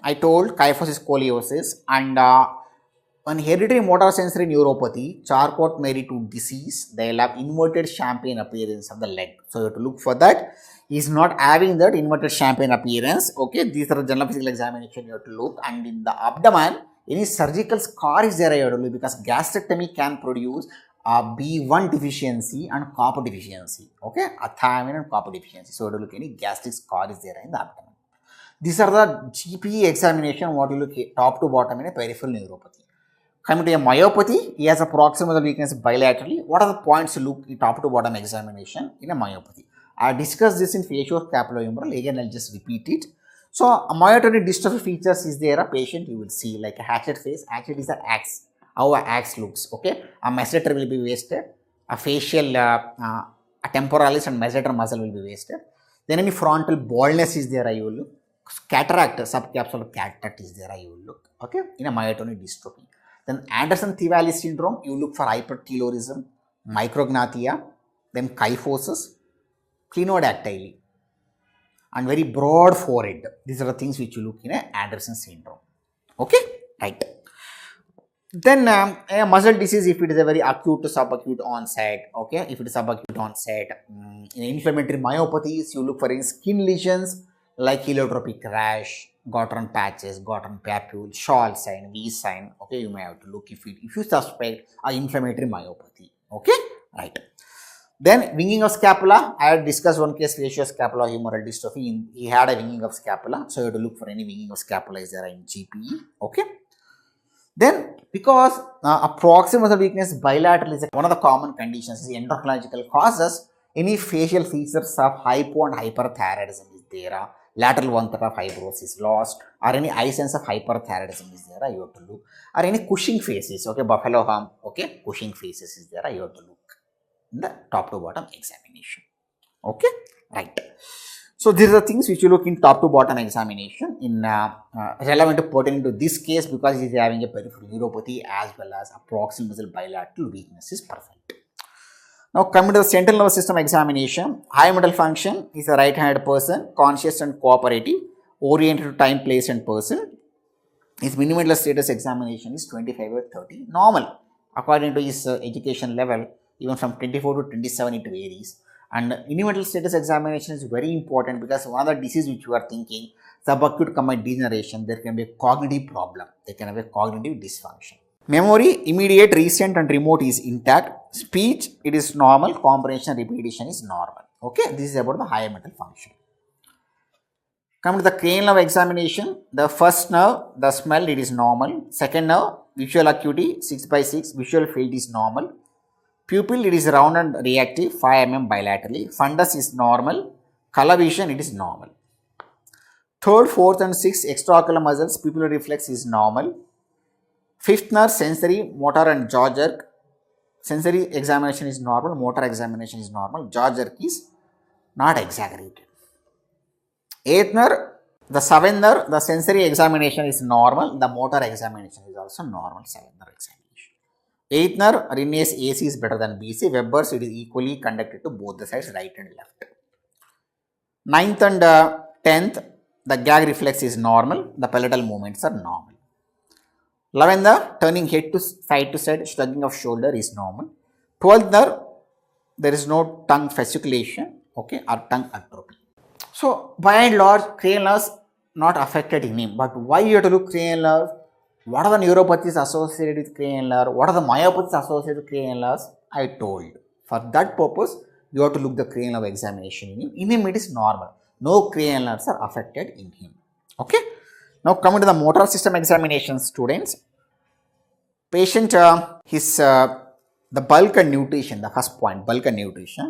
Speaker 1: I told, kyphosis, scoliosis, and on hereditary motor sensory neuropathy, Charcot-Marie-Tooth disease, they will have inverted champagne appearance of the leg. So you have to look for that. He is not having that inverted champagne appearance. Okay, these are the general physical examination you have to look. And in the abdomen, any surgical scar is there you have to look because gastrectomy can produce B1 deficiency and copper deficiency. Okay, a thiamine and copper deficiency. So you have to look any gastric scar is there in the abdomen. These are the GP examination what you look top to bottom in a peripheral neuropathy. Coming to a myopathy, he has a proximal weakness bilaterally. What are the points to look in top to bottom examination in a myopathy? I discussed this in facioscapulohumeral. Again, I'll just repeat it. So, a myototic dystrophy features is there a patient you will see like a hatchet face. Hatchet is the axe. How an axe looks. Okay, a masseter will be wasted. A facial, a temporalis and masseter muscle will be wasted. Then any frontal baldness is there. You will look. Cataract, subcapsular cataract is there. You will look. Okay, in a myotonic dystrophy. Then Anderson-Thivalli syndrome, you look for hypertelorism, micrognathia, then kyphosis, clinodactyly, and very broad forehead. These are the things which you look in a Anderson syndrome. Okay, right. Then a muscle disease, if it is a very acute to subacute onset, okay, if it is subacute onset, in inflammatory myopathies, you look for any skin lesions like heliotropic rash, Gottron patches, Gottron papule, Shaw sign, V sign. Okay, you may have to look if you suspect an inflammatory myopathy. Okay, right. Then winging of scapula. I had discussed one case, facioscapulohumeral dystrophy. He had a winging of scapula, so you have to look for any winging of scapula is there in GPE. Okay. Then because a proximal muscle weakness bilateral is one of the common conditions, the endocrinological causes, any facial features of hypo and hyperthyroidism is there. Lateral one-third of fibrosis lost, or any eye sense of hyperthyroidism is there, you have to look, or any Cushing faces, okay, buffalo hump, okay, Cushing faces is there, you have to look in the top to bottom examination. Okay, right. So these are the things which you look in top to bottom examination in relevant to pertaining to this case, because he is having a peripheral neuropathy as well as a proximal muscle bilateral weakness is present. Now coming to the central nervous system examination, high mental function is a right-handed person, conscious and cooperative, oriented to time, place and person. His minimal status examination is 25/30, normal according to his education level. Even from 24 to 27 it varies. And minimal status examination is very important because one of the disease which you are thinking, subacute combined degeneration, there can be a cognitive problem, there can have a cognitive dysfunction. Memory, immediate, recent and remote is intact. Speech, it is normal. Comprehension, repetition is normal. Okay, this is about the higher mental function. Come to the cranial nerve examination. The first nerve, the smell, it is normal. Second nerve, visual acuity 6/6, visual field is normal. Pupil, it is round and reactive 5 mm bilaterally. Fundus is normal. Color vision, it is normal. Third, fourth and sixth extraocular muscles, pupillary reflex is normal. Fifth nerve, sensory, motor and jaw jerk. Sensory examination is normal. Motor examination is normal. Jaw jerk is not exaggerated. Eighth nerve, the seventh nerve, the sensory examination is normal. The motor examination is also normal. Seventh nerve examination. Eighth nerve, Rinne's AC is better than BC. Weber's, it is equally conducted to both the sides, right and left. Ninth and 10th, the gag reflex is normal. The palatal movements are normal. 11th nerve, turning head to side, shrugging of shoulder is normal. 12th nerve, there is no tongue fasciculation, okay, or tongue atrophy. So by and large, cranial nerves not affected in him. But why you have to look cranial nerve? What are the neuropathies associated with cranial nerve? What are the myopathies associated with cranial nerves? I told. For that purpose, you have to look the cranial nerve examination in him. In him, it is normal. No cranial nerves are affected in him. Okay. Now coming to the motor system examination, students. Patient, the bulk and nutrition, the first point, bulk and nutrition.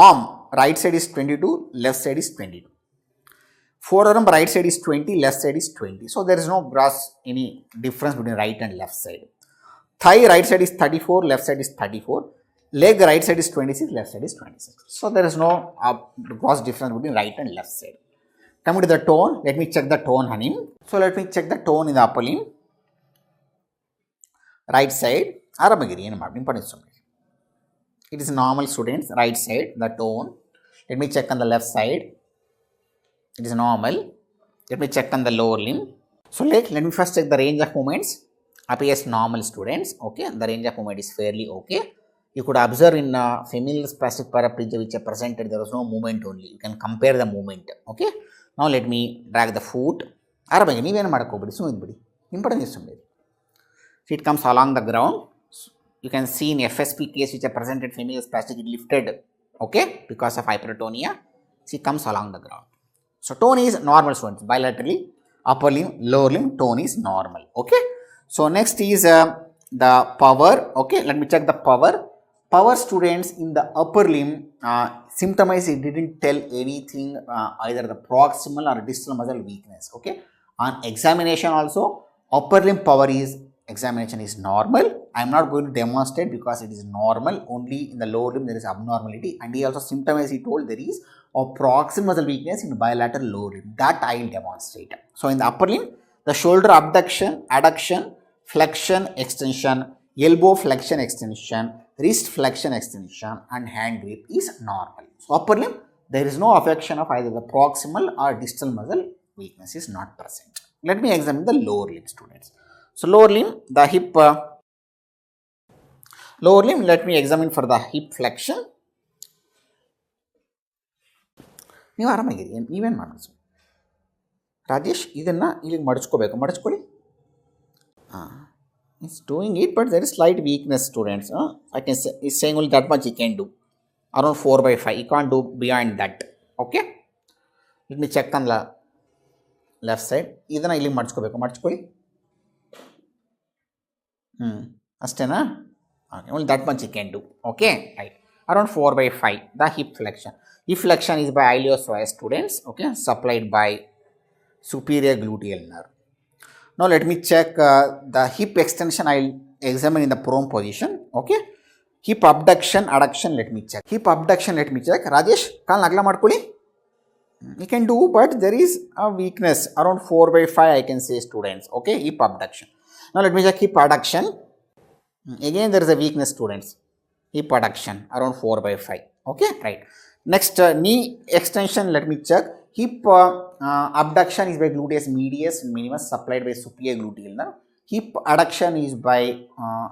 Speaker 1: Arm, right side is 22, left side is 22. Forearm, right side is 20, left side is 20. So there is no gross any difference between right and left side. Thigh, right side is 34, left side is 34. Leg, right side is 26, left side is 26. So there is no gross difference between right and left side. Coming to the tone, let me check the tone on him. So let me check the tone in the upper limb. Right side, it is normal, students. Right side, the tone. Let me check on the left side. It is normal. Let me check on the lower limb. So let me first check the range of movements. Appears normal, students. Okay, the range of movement is fairly okay. You could observe in familial spastic paraplegia which are presented, there was no movement only. You can compare the movement. Okay. Now let me drag the foot. So it comes along the ground. You can see in FSP case which are presented familial spastic, it lifted. Okay, because of hypertonia. So it comes along the ground. So tone is normal, students. Bilaterally, upper limb, lower limb, tone is normal. Okay. So next is the power. Okay, let me check the power. Power, students, in the upper limb, symptomize, it didn't tell anything, either the proximal or distal muscle weakness. Okay. On examination also, upper limb power is examination is normal. I am not going to demonstrate because it is normal. Only in the lower limb there is abnormality, and he also symptomized, he told there is a proximal muscle weakness in bilateral lower limb. That I will demonstrate. So in the upper limb, the shoulder abduction, adduction, flexion, extension, elbow flexion, extension, wrist flexion, extension, and hand grip is normal. So upper limb, there is no affection of either the proximal or distal muscle weakness is not present. Let me examine the lower limb, students. So lower limb, the hip, lower limb, let me examine for the hip flexion. ನೀವು ಆರಾಮಾಗಿರಿ, ನೀವೇನು ಮಾಡೋದು ರಾಜೇಶ್, ಇದನ್ನು ಇಲ್ಲಿಗೆ ಮಡಚ್ಕೊಳ್ಳಿ. It's doing it, but there is slight weakness, students. I can say, it's saying only that much he can do, around 4/5. He can't do beyond that. Okay, let me check on the left side. ಇದನ್ನು ಇಲ್ಲಿಗೆ ಮಡಚ್ಕೊಳ್ಳಿ. ಅಷ್ಟೇನಾ? Okay, only that much he can do. Okay, right, around 4/5. The hip flexion. Hip flexion is by iliopsoas, students. Okay, supplied by superior gluteal nerve. Now let me check the hip extension. I will examine in the prone position. Okay, hip abduction, adduction. Let me check. Hip abduction. Let me check. Rajesh, ಕಾಲ್ ಅಗಲ ಮಾಡ್ಕೊಳ್ಳಿ. You can do, but there is a weakness around 4 by 5, I can say, students. Okay, hip abduction. Now let me check hip adduction. Again, there is a weakness, students. Hip adduction around 4 by 5. Okay, right. Next, knee extension. Let me check. Hip abduction is by gluteus medius and minimus, supplied by superior gluteal nerve. Hip adduction is by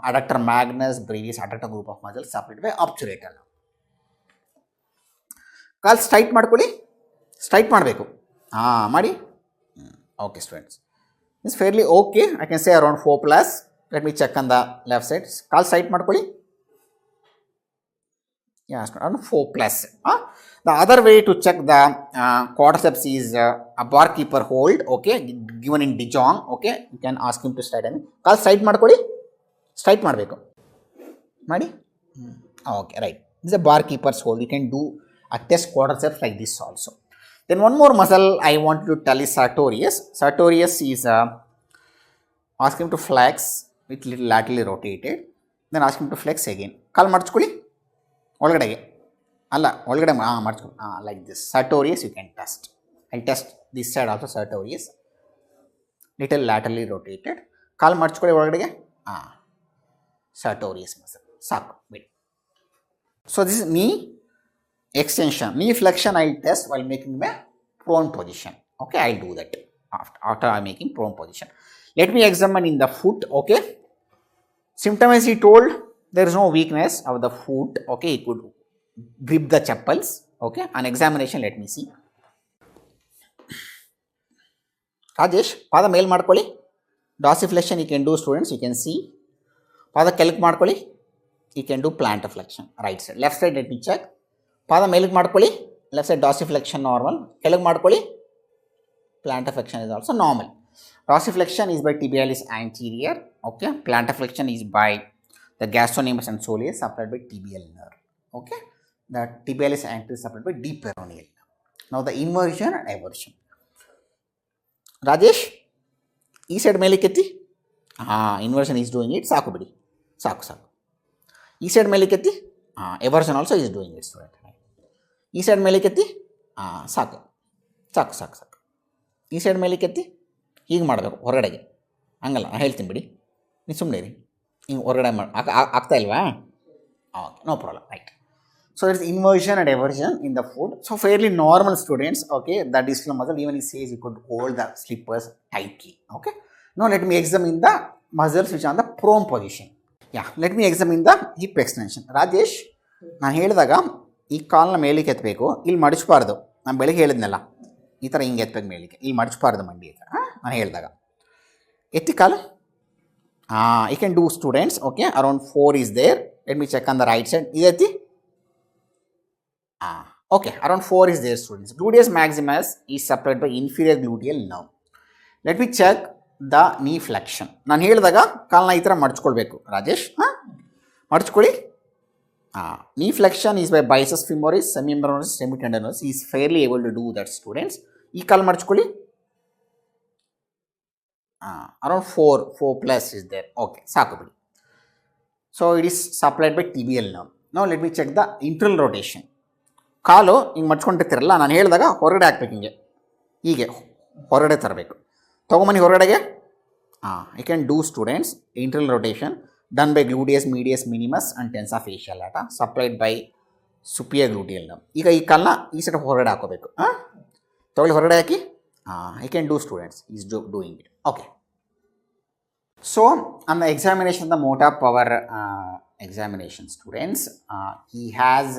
Speaker 1: adductor magnus, brevis, adductor group of muscles, supplied by obturator nerve. ಕಾಲ್ straight ಮಾಡ್ಕೊಳ್ಳಿ, straight ಮಾಡಬೇಕು. ಮಾಡಿ. Okay students, it's fairly okay. I can say around 4+. Let me check on the left side. ಕಾಲ್ straight ಮಾಡ್ಕೊಳ್ಳಿ. Yes, around 4+. The other way to check the quadriceps is a barkeeper hold. Okay, given in Dijon. Okay, you can ask him to straighten. Call straight ಮಾಡ್ಕೊಳ್ಳಿ, straight ಮಾಡಬೇಕು ಮಾಡಿ. Okay, right. This is a barkeeper's hold. You can do a test quadriceps like this also. Then one more muscle I want to tell is sartorius. Sartorius is ask him to flex with little laterally rotated. Then ask him to flex again. ಕಾಲ್ ಮಡಚ್ಕೊಳ್ಳಿ ಒಳಗಡೆಗೆ, ಅಲ್ಲ ಒಳಗಡೆ ಮಾಡ್ಕೊಳ್ಳಿ. Like this sartorius you can test. I'll test this side also. Sartorius little laterally rotated. ಕಾಲ್ ಮಡಚ್ಕೊಳ್ಳಿ ಒಳಗಡೆಗೆ. sartorius muscle ಸಾಕು ಬಿಡಿ. So this is knee extension. Knee flexion I'll test while making my prone position. Okay, I'll do that after I'm making prone position. Let me examine in the foot. Okay, symptom as he told, there is no weakness of the foot. Okay, he could grip the chappals. Okay, on examination let me see. Rajesh, ಪಾದ ಮೇಲ್ ಮಾಡ್ಕೊಳ್ಳಿ. dorsiflexion you can do, students. You can see ಪಾದ ಕೆಳಗೆ ಮಾಡ್ಕೊಳ್ಳಿ. You can do plantar flexion right side. Left side let me check. ಪಾದ ಮೇಲಕ್ಕೆ ಮಾಡ್ಕೊಳ್ಳಿ. Left side dorsiflexion normal. ಕೆಳಗೆ ಮಾಡ್ಕೊಳ್ಳಿ. Plantar flexion is also normal. Dorsiflexion is by tibialis anterior. Okay, plantar flexion is by the gastrocnemius and soleus, supplied by tibial nerve. Okay, the tibialis anterior supplied by deep peroneal nerve. Now the inversion and eversion. Rajesh, ಈ side ಮೇಲೆ ಕೆತ್ತಿ. inversion is doing it. ಸಾಕು ಬಿಡಿ, ಸಾಕು ಸಾಕು. ಈ side ಮೇಲೆ ಕೆತ್ತಿ. eversion also is doing it, student. ಈ ಸೈಡ್ ಮೇಲೆ ಕೆತ್ತಿ. ಸಾಕು ಸಾಕು ಸಾಕು ಸಾಕು. ಈ ಸೈಡ್ ಮೇಲೆ ಕೆತ್ತಿ. ಹೀಗೆ ಮಾಡಬೇಕು ಹೊರಗಡೆಗೆ, ಹಂಗಲ್ಲ, ನಾನು ಹೇಳ್ತೀನಿ ಬಿಡಿ, ನೀವು ಸುಮ್ಮನೆ ರೀ. ಹಿಂಗೆ ಹೊರಗಡೆ ಆಗ್ತಾ ಇಲ್ವಾ? Okay, no problem, right. So it's inversion and eversion in the foot. So fairly normal, students. Okay, that is muscle. Even he says you could hold the slippers tightly. Okay, now let me examine the muscles which on the prone position. Let me examine the hip extension. Rajesh, ನಾನು ಹೇಳಿದಾಗ ಈ ಕಾಲನ್ನ ಮೇಲಿಗೆ ಎತ್ತಬೇಕು, ಇಲ್ಲಿ ಮಡಚಬಾರ್ದು. ನಾನು ಬೆಳಿಗ್ಗೆ ಹೇಳಿದ್ನಲ್ಲ, ಈ ಥರ ಹಿಂಗೆ ಎತ್ತಬೇಕು ಮೇಲಿಗೆ, ಇಲ್ಲಿ ಮಡಚಬಾರ್ದು ಮಂಡಿ ಹತ್ರ. ನಾನು ಹೇಳಿದಾಗ ಎತ್ತಿ ಕಾಲು. You can do, students. Okay, around 4 is there. Let me check on the right side. ಇದು ಎತ್ತಿ. Okay, around 4 is there, students. Gluteus maximus is supplied by inferior gluteal nerve. Let me check the knee flexion. ನಾನು ಹೇಳಿದಾಗ ಕಾಲನ್ನ ಈ ಥರ ಮಡ್ಚ್ಕೊಳ್ಬೇಕು. Rajesh, ಮಡ್ಚ್ಕೊಳ್ಳಿ. knee flexion is by biceps femoris, semimembranosus, semitendinosus. He is fairly able to do that, students. ಈ ಕಾಲು ಮಡ್ಚ್ಕೊಳ್ಳಿ. around 4+ is there. Okay, ಸಾಕು ಬಿಡಿ. So it is supplied by tibial nerve. Now let me check the internal rotation. ಕಾಲು ಹಿಂಗೆ ಮಡ್ಚ್ಕೊಂಡಿರ್ತಿರಲ್ಲ, ನಾನು ಹೇಳಿದಾಗ ಹೊರಗಡೆ ಹಾಕ್ಬೇಕು, ಹೀಗೆ ಹೊರಗಡೆ ತರಬೇಕು. ತೊಗೊಂಬನ್ನಿ ಹೊರಗಡೆಗೆ. you can do, students, internal rotation done by gluteus medius minimus and tensor fasciae lata, supplied by superior gluteal nerve. ಈಗ ಈ ಕಾಲನ್ನ ಈ ಸೈಡ್ ಹೊರಗಡೆ ಹಾಕೋಬೇಕು. ತೊಗೊಳ್ಳಿ, ಹೊರಗಡೆ ಹಾಕಿ. you can do, students. He is doing it. Okay. So on the examination, the motor power examination, students, he has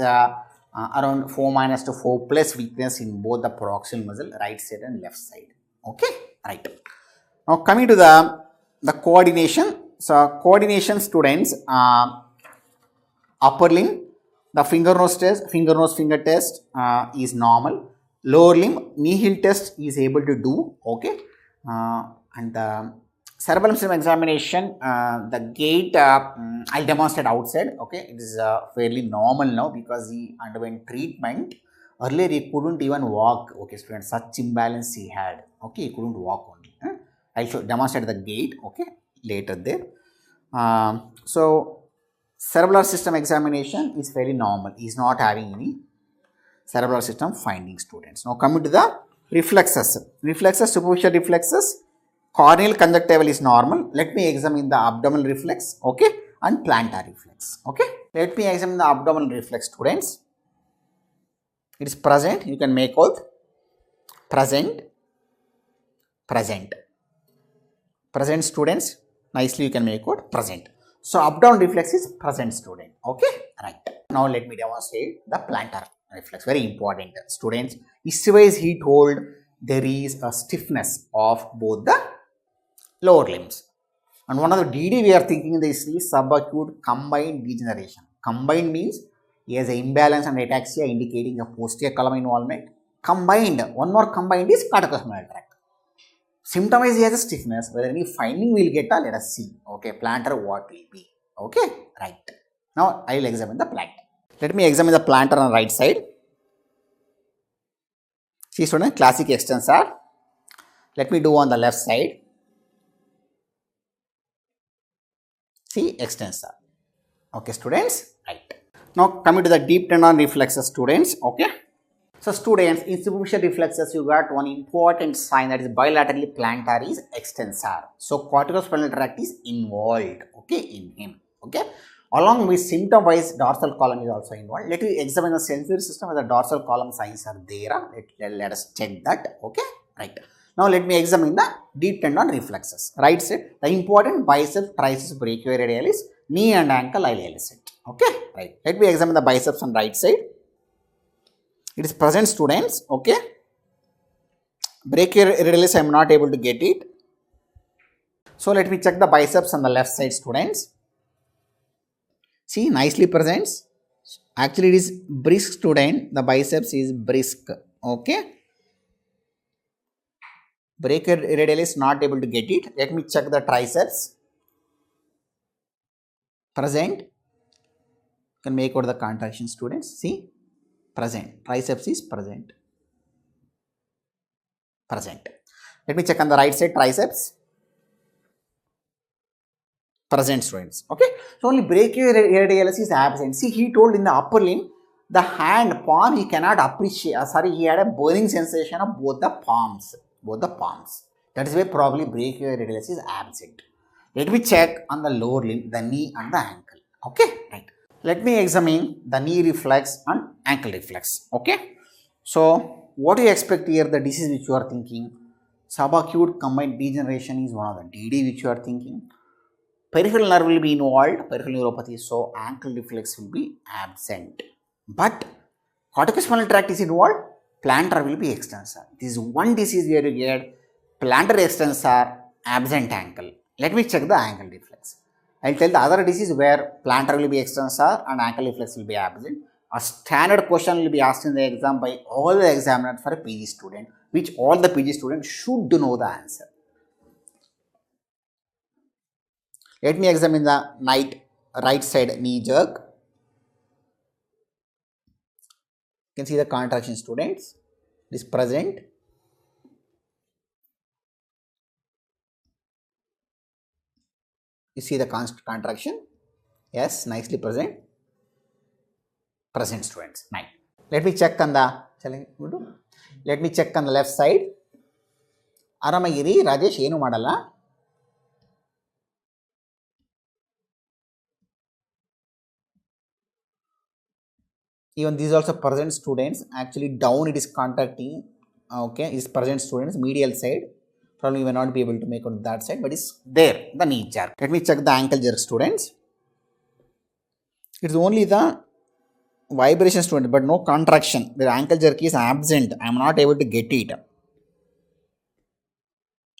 Speaker 1: around 4- to 4+ weakness in both the proximal muscle, right side and left side. Okay, right. Now coming to the coordination. So coordination, students, upper limb, the finger nose finger test is normal. Lower limb knee heel test is able to do. Okay, and the cerebellum stem examination, the gait I'll demonstrate outside. Okay, it is fairly normal now because he underwent treatment. Earlier he couldn't even walk. Okay, students, such imbalance he had. Okay, he couldn't walk only. I'll demonstrate the gait. Okay, later there. So cerebellar system examination is very normal. He is not having any cerebral system finding, students. Now coming to the reflexes. Reflexes, superficial reflexes, corneal conjunctival is normal. Let me examine the abdominal reflex, okay, and plantar reflex, okay. Let me examine the abdominal reflex, students. It is present, you can make out present, present, present, students. Nicely you can make out present. So abdominal reflex is present, student, okay, right. Now let me demonstrate the plantar reflex, very important, students. Isways he told there is a stiffness of both the lower limbs. And one of the DD we are thinking this is subacute combined degeneration. Combined means he has an imbalance and ataxia indicating a posterior column involvement. Combined, one more combined is corticospinal tract. Symptom is he has a stiffness. Whether any finding we will get, let us see. Okay, plantar what will be. Okay, right. Now I will examine the plantar. Let me examine the plantar on the right side. See, student, classic extensor. Let me do on the left side. See, extensor. Okay, students, right. Now coming to the deep tendon reflexes, students, okay. So students, in superficial reflexes, you got one important sign, that is bilaterally plantar is extensor. So corticospinal tract is involved, okay, in him, okay. Along with symptom wise, dorsal column is also involved. Let me examine the sensory system whether dorsal column signs are there. Let us check that, okay, right. Now let me examine the deep tendon reflexes. Right side, the important biceps, triceps, brachioradialis, knee and ankle, I will elicit. Okay, right. Let me examine the biceps on right side. It is present, students, okay. Brachioradialis, I am not able to get it. So let me check the biceps on the left side, students. See, nicely presents. Actually, it is brisk, student. The biceps is brisk, okay. Brachioradialis not able to get it. Let me check the triceps. Present. You can make out the contraction, students. See, present. Triceps is present. Present. Let me check on the right side, triceps. Present, students. Okay. So only brachioradialis is absent. See, he told in the upper limb, the hand, palm, he cannot appreciate. He had a burning sensation of both the palms. That is why probably brachioradialis is absent. Let me check on the lower limb, the knee and the ankle. Okay, right. Let me examine the knee reflex and ankle reflex. Okay. So what do you expect here? The disease which you are thinking, subacute combined degeneration is one of the DD which you are thinking. Peripheral nerve will be involved, peripheral neuropathy, so ankle reflex will be absent. But corticospinal tract is involved, plantar will be extensor. This is one disease where you get plantar extensor, absent ankle. Let me check the ankle reflex. I will tell the other disease where plantar will be extensor and ankle reflex will be absent. A standard question will be asked in the exam by all the examiners for a PG student, which all the PG students should know the answer. Let me examine the right side knee jerk. You can see the contraction, students. It is present. You see the contraction? Yes, nicely present. Present, students. Nice. Let me check on the left side. Aramagiri, Rajesh, ಏನು ಮಾಡಲ್ಲ. Even these also present, students. Actually down it is contracting. Okay, is present, students. Medial side. Probably you may not be able to make out that side, but it's there, the knee jerk. Let me check the ankle jerk, students. It's only the vibration, student, but no contraction. The ankle jerk is absent. I am not able to get it.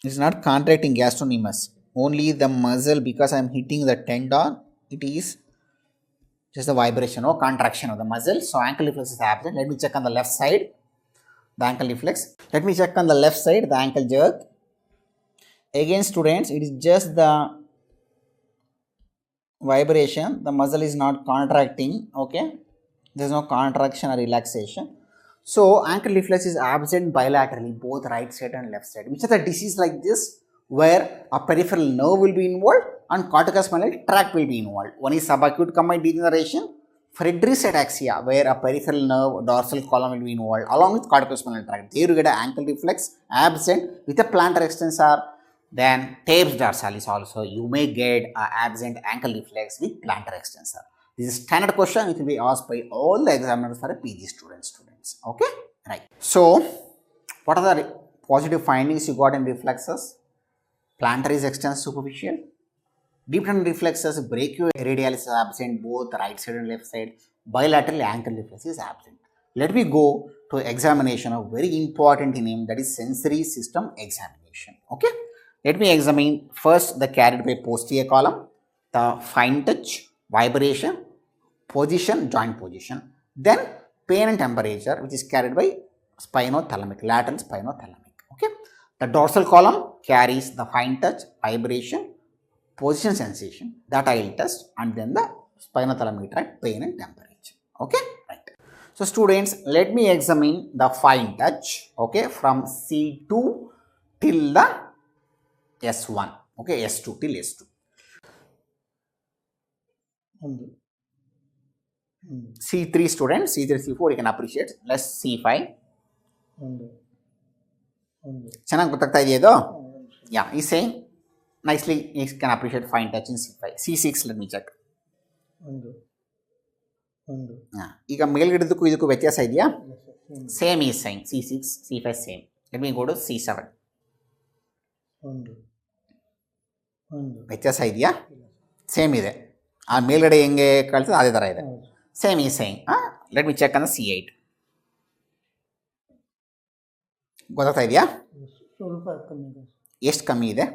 Speaker 1: It's not contracting gastrocnemius. Only the muscle, because I am hitting the tendon, it is just the vibration or contraction of the muscle. So ankle reflex is absent. Let me check on the left side, the ankle reflex. Let me check on the left side, the ankle jerk. Again, students, it is just the vibration. The muscle is not contracting. Okay, there is no contraction or relaxation. So ankle reflex is absent bilaterally, both right side and left side. Which are the disease like this, where a peripheral nerve will be involved and corticospinal tract will be involved. One is subacute combined degeneration, Friedreich's ataxia, where a peripheral nerve dorsal column will be involved along with corticospinal tract. There you get an ankle reflex absent with a plantar extensor. Then Tabes dorsalis also, you may get a absent ankle reflex with plantar extensor. This is standard question. It will be asked by all the examiners for a PG students. Okay, right. So, what are the positive findings you got in reflexes? Plantar is extensor superficial. Deep tendon reflexes, brachioradialis is absent, both right side and left side. Bilateral ankle reflex is absent. Let me go to examination of very important name, that is sensory system examination. Okay. Let me examine first the carried by posterior column, the fine touch, vibration, position, joint position. Then pain and temperature, which is carried by spinothalamic, lateral spinothalamic. Okay. The dorsal column carries the fine touch, vibration, position sensation, that I will test, and then the spinothalamic tract, pain and temperature. Okay, right. So students, let me examine the fine touch, okay, from C2 till the S1, okay, S2 till S2. C3 students, C3, C4 you can appreciate. Let's C5. ಚೆನ್ನಾಗಿ ಗೊತ್ತಾಗ್ತಾ ಇದೆಯಾ ಇದು? Yeah, he's saying nicely, you can appreciate fine touch in C5. C6, let me check. ಈಗ ಮೇಲ್ಗಡೆದಕ್ಕೂ ಇದಕ್ಕೂ ವ್ಯತ್ಯಾಸ ಇದೆಯಾ? Same is sign. C6, C5 same. Let me go to C7. ವ್ಯತ್ಯಾಸ ಇದೆಯಾ? ಸೇಮ್ ಇದೆ. ಆ ಮೇಲ್ಗಡೆ ಹೆಂಗೆ ಕಳ್ತದೆ ಅದೇ ಥರ ಇದೆ. Same is sign. Let me check ಅಂದ್ರೆ C8. ಗೊತ್ತಾಗ್ತಾ ಇದೆಯಾ? ಎಷ್ಟು ಕಮ್ಮಿ ಇದೆ?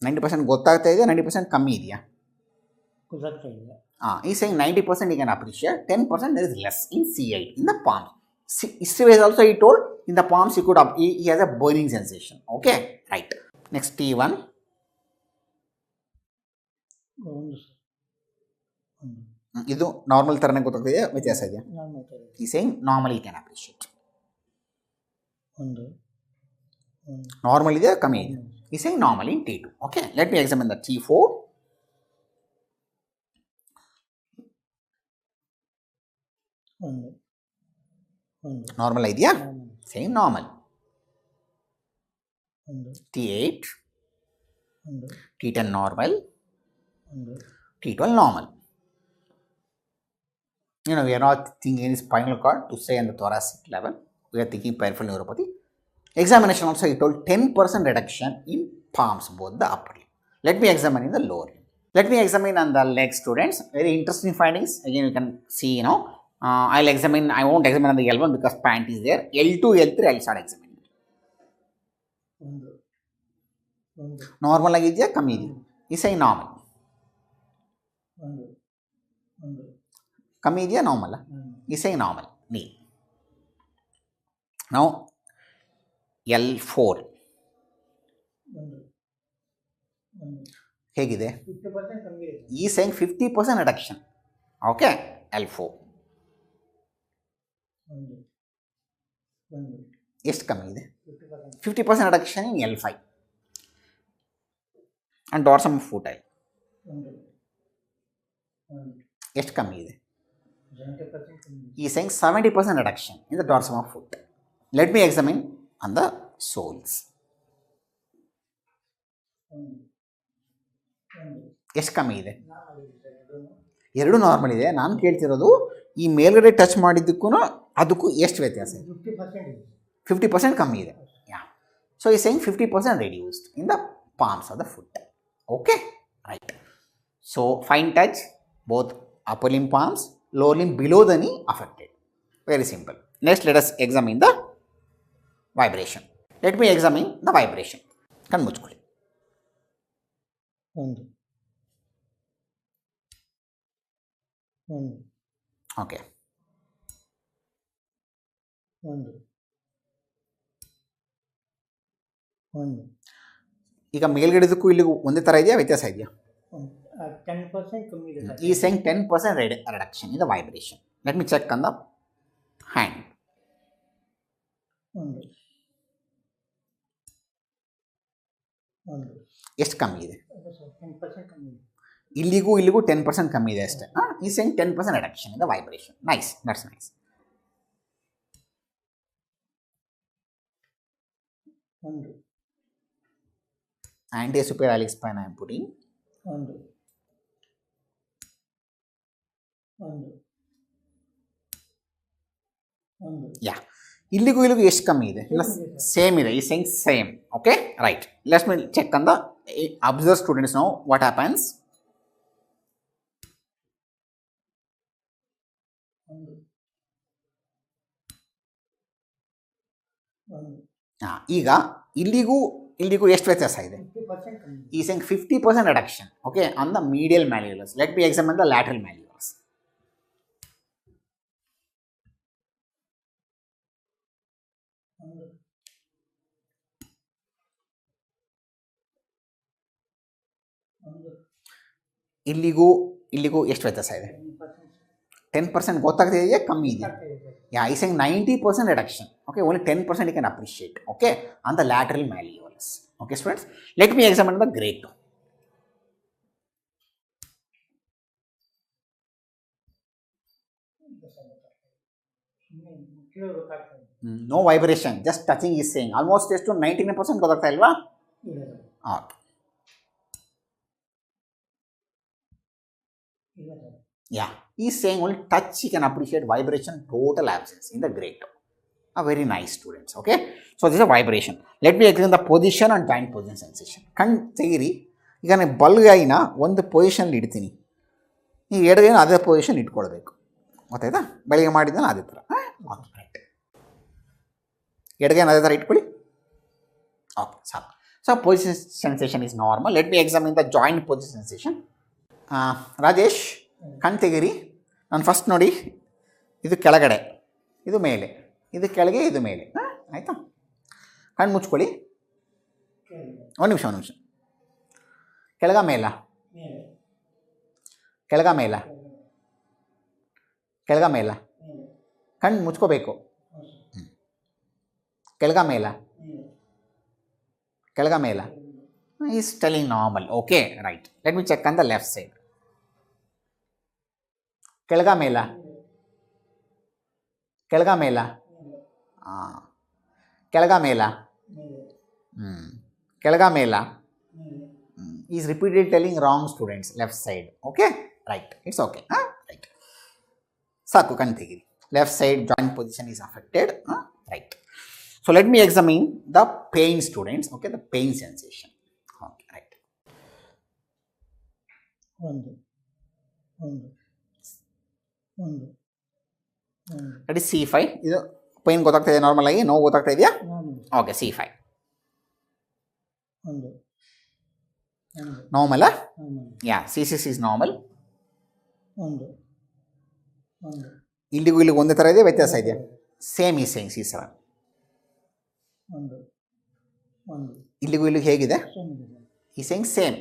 Speaker 1: 90% ಗೊತ್ತಾಗ್ತಾ ಇದೆ, 90% ಕಮ್ಮಿ ಇದೆಯಾ? He's saying 90% you can appreciate, 10% there is less in C8, in the palm. History wise also he told, in the palms he has a burning sensation. Okay, right. Next T1. ಇದು ನಾರ್ಮಲ್ ಥರನೇ ಗೊತ್ತಾಗ್ತಿದೆ, ವ್ಯತ್ಯಾಸ ಇದೆಯಾ? He's saying normally you can appreciate. Normal ಇದೆ, ಕಮ್ಮಿ ಇದೆ. He's saying normally in T2. Okay, let me examine the T4. Normal idea? Same normal. T8, T10 normal, T12 normal. We are not thinking any spinal cord to say on the thoracic level. We are thinking peripheral neuropathy. Examination also, he told 10% reduction in palms, both the upper limb. Let me examine in the lower limb. Let me examine on the leg, students. Very interesting findings. Again, you can see, I'll examine, I won't examine on the L1 because pant is there. L2, L3, I'll start examining. Normal agidya, kami idi. He say normal. Kami idya, normal. He say normal. Knee. Now, L4. ಹೇಗಿದೆ? ಈ saying 50% reduction. Okay, L4. ಎಷ್ಟು ಕಮ್ಮಿ ಇದೆ? 50% reduction in L5. And dorsum futile. ಎಷ್ಟು ಕಮ್ಮಿ ಇದೆ? ಈ saying 70% reduction in the dorsum of foot. Let me examine on the soles. ಎಷ್ಟು ಕಮ್ಮಿ ಇದೆ? ಎರಡು ನಾರ್ಮಲ್ ಇದೆ. ನಾನು ಕೇಳ್ತಿರೋದು ಈ ಮೇಲ್ಗಡೆ ಟಚ್ ಮಾಡಿದ್ದಕ್ಕೂ ಅದಕ್ಕೂ ಎಷ್ಟು ವ್ಯತ್ಯಾಸ ಇದೆ? 50% ಕಮ್ಮಿ ಇದೆ. So he is saying 50% reduced in the palms of the foot. Okay, right. So fine touch, both upper limb palms, lower limb below the knee affected. Very simple. Next, let us examine the vibration. Let me examine the vibration. Kan muchkuli. Okay. ಈಗ ಮೇಲ್ಗಡೆದಕ್ಕೂ ಇಲ್ಲಿಗೂ ಒಂದೇ ಥರ ಇದೆಯಾ, ವ್ಯತ್ಯಾಸ ಇದೆಯಾ?
Speaker 2: 10% ಕಮ್ಮಿ ಇದೆ.
Speaker 1: ಈ saying 10% reduction in the vibration. Let me check on the hand. ಎಷ್ಟು ಕಮ್ಮಿ ಇದೆ?
Speaker 2: 10% ಕಮ್ಮಿ ಇದೆ.
Speaker 1: ಇಲ್ಲಿಗೂ 10% ಕಮ್ಮಿ ಇದೆ ಅಷ್ಟೇ. He saying 10% reduction in the vibration. Nice, that's nice. Anti-superior spine I am putting. Yeah. ಇಲ್ಲಿಗೂ ಎಷ್ಟು ಕಮ್ಮಿ ಇದೆ? ಇಲ್ಲ, ಸೇಮ್ ಇದೆ. He saying same. Okay, right. Let's me check on the observe students now what happens. ಈಗ ಇಲ್ಲಿಗೂ ಎಷ್ಟು ವ್ಯತ್ಯಾಸ ಇದೆ? He saying 50% reduction, okay, on the medial malleolus. Let me examine the lateral malleolus. ಇಲ್ಲಿಗೂ ಎಷ್ಟು ವ್ಯತ್ಯಾಸ ಇದೆ? 10% ಗೊತ್ತಾಗ್ತಿದೆಯಾ, ಕಮ್ಮಿ ಇದೆಯಾ? ಯಾ, ಈ saying 90% reduction. Okay, only 10% you can appreciate, okay, on the lateral malleolus. Okay students, let me examine the great. No vibration, just touching is saying. Almost ಎಷ್ಟು 99% ಗೊತ್ತಾಗ್ತಾ ಇಲ್ವಾ? Okay. Yeah, he is saying only touch he can appreciate, vibration total absence in the great. Very nice students. Okay, so this is a vibration. Let me explain the position and joint position sensation. ಕಣ್ ತೆಗಿರಿ. ಈಗ ನಾನು ಬಲ್ಗೈನ ಒಂದು ಪೊಸಿಷನ್ಲಿ ಇಡ್ತೀನಿ, ನೀವು ಎಡಗೈನ ಅದೇ position ಇಟ್ಕೊಳ್ಬೇಕು. ಗೊತ್ತಾಯ್ತಾ? ಬೆಳಿಗ್ಗೆ ಮಾಡಿದ್ದಾನೆ ಅದೇ ಥರ. ರೈಟ್, ಎಡಗೈನ ಅದೇ ಥರ ಇಟ್ಕೊಳ್ಳಿ. ಓಕೆ, ಸಾಕು. So position sensation is normal. Let me examine the joint position sensation. Rajesh, ಕಣ್ ತೆಗೀರಿ. ನಾನು ಫಸ್ಟ್ ನೋಡಿ, ಇದು ಕೆಳಗಡೆ, ಇದು ಮೇಲೆ, ಇದು ಕೆಳಗೆ, ಇದು ಮೇಲೆ. ಆಯಿತಾ? ಕಣ್ಣು ಮುಚ್ಕೊಳ್ಳಿ. ಒಂದು ನಿಮಿಷ. ಕೆಳಗ ಮೇಲ, ಕೆಳಗ ಮೇಲ, ಕೆಳಗ ಮೇಲ. ಕಣ್ಣು ಮುಚ್ಕೋಬೇಕು. ಕೆಳಗ ಮೇಲ, ಕೆಳಗ ಮೇಲ. Is telling normal. Okay, right. Let me check on the left side. ಕೆಳಗ ಮೇಲ, ಕೆಳಗ ಮೇಲ, ಕೆಳಗ ಮೇಲ, ಕೆಳಗ ಮೇಲ. Is repeated telling wrong students. Left side. Okay, right. It's okay. Right, ಸಾಕು. ಕಣ್ ತೆಗೀರಿ. Left side joint position is affected. Right. So let me examine the pain students. Okay, the pain sensation. Okay, right. That is C5. ಇದು pain ಗೊತ್ತಾಗ್ತಾ ಇದೆ normal ಆಗಿ? ನೋವು ಗೊತ್ತಾಗ್ತಾ ಇದೆಯಾ? Okay, C5 normal. Yeah, C6 is normal. ಇಲ್ಲಿಗೂ ಒಂದೇ ಥರ ಇದೆ, ವ್ಯತ್ಯಾಸ ಇದೆಯಾ? ಸೇಮ್ ಈ ಸೇಯಿಂಗ್ C7. ಇಲ್ಲಿಗೂ ಹೇಗಿದೆ? ಈ ಸೇಯಿಂಗ್ ಸೇಮ್.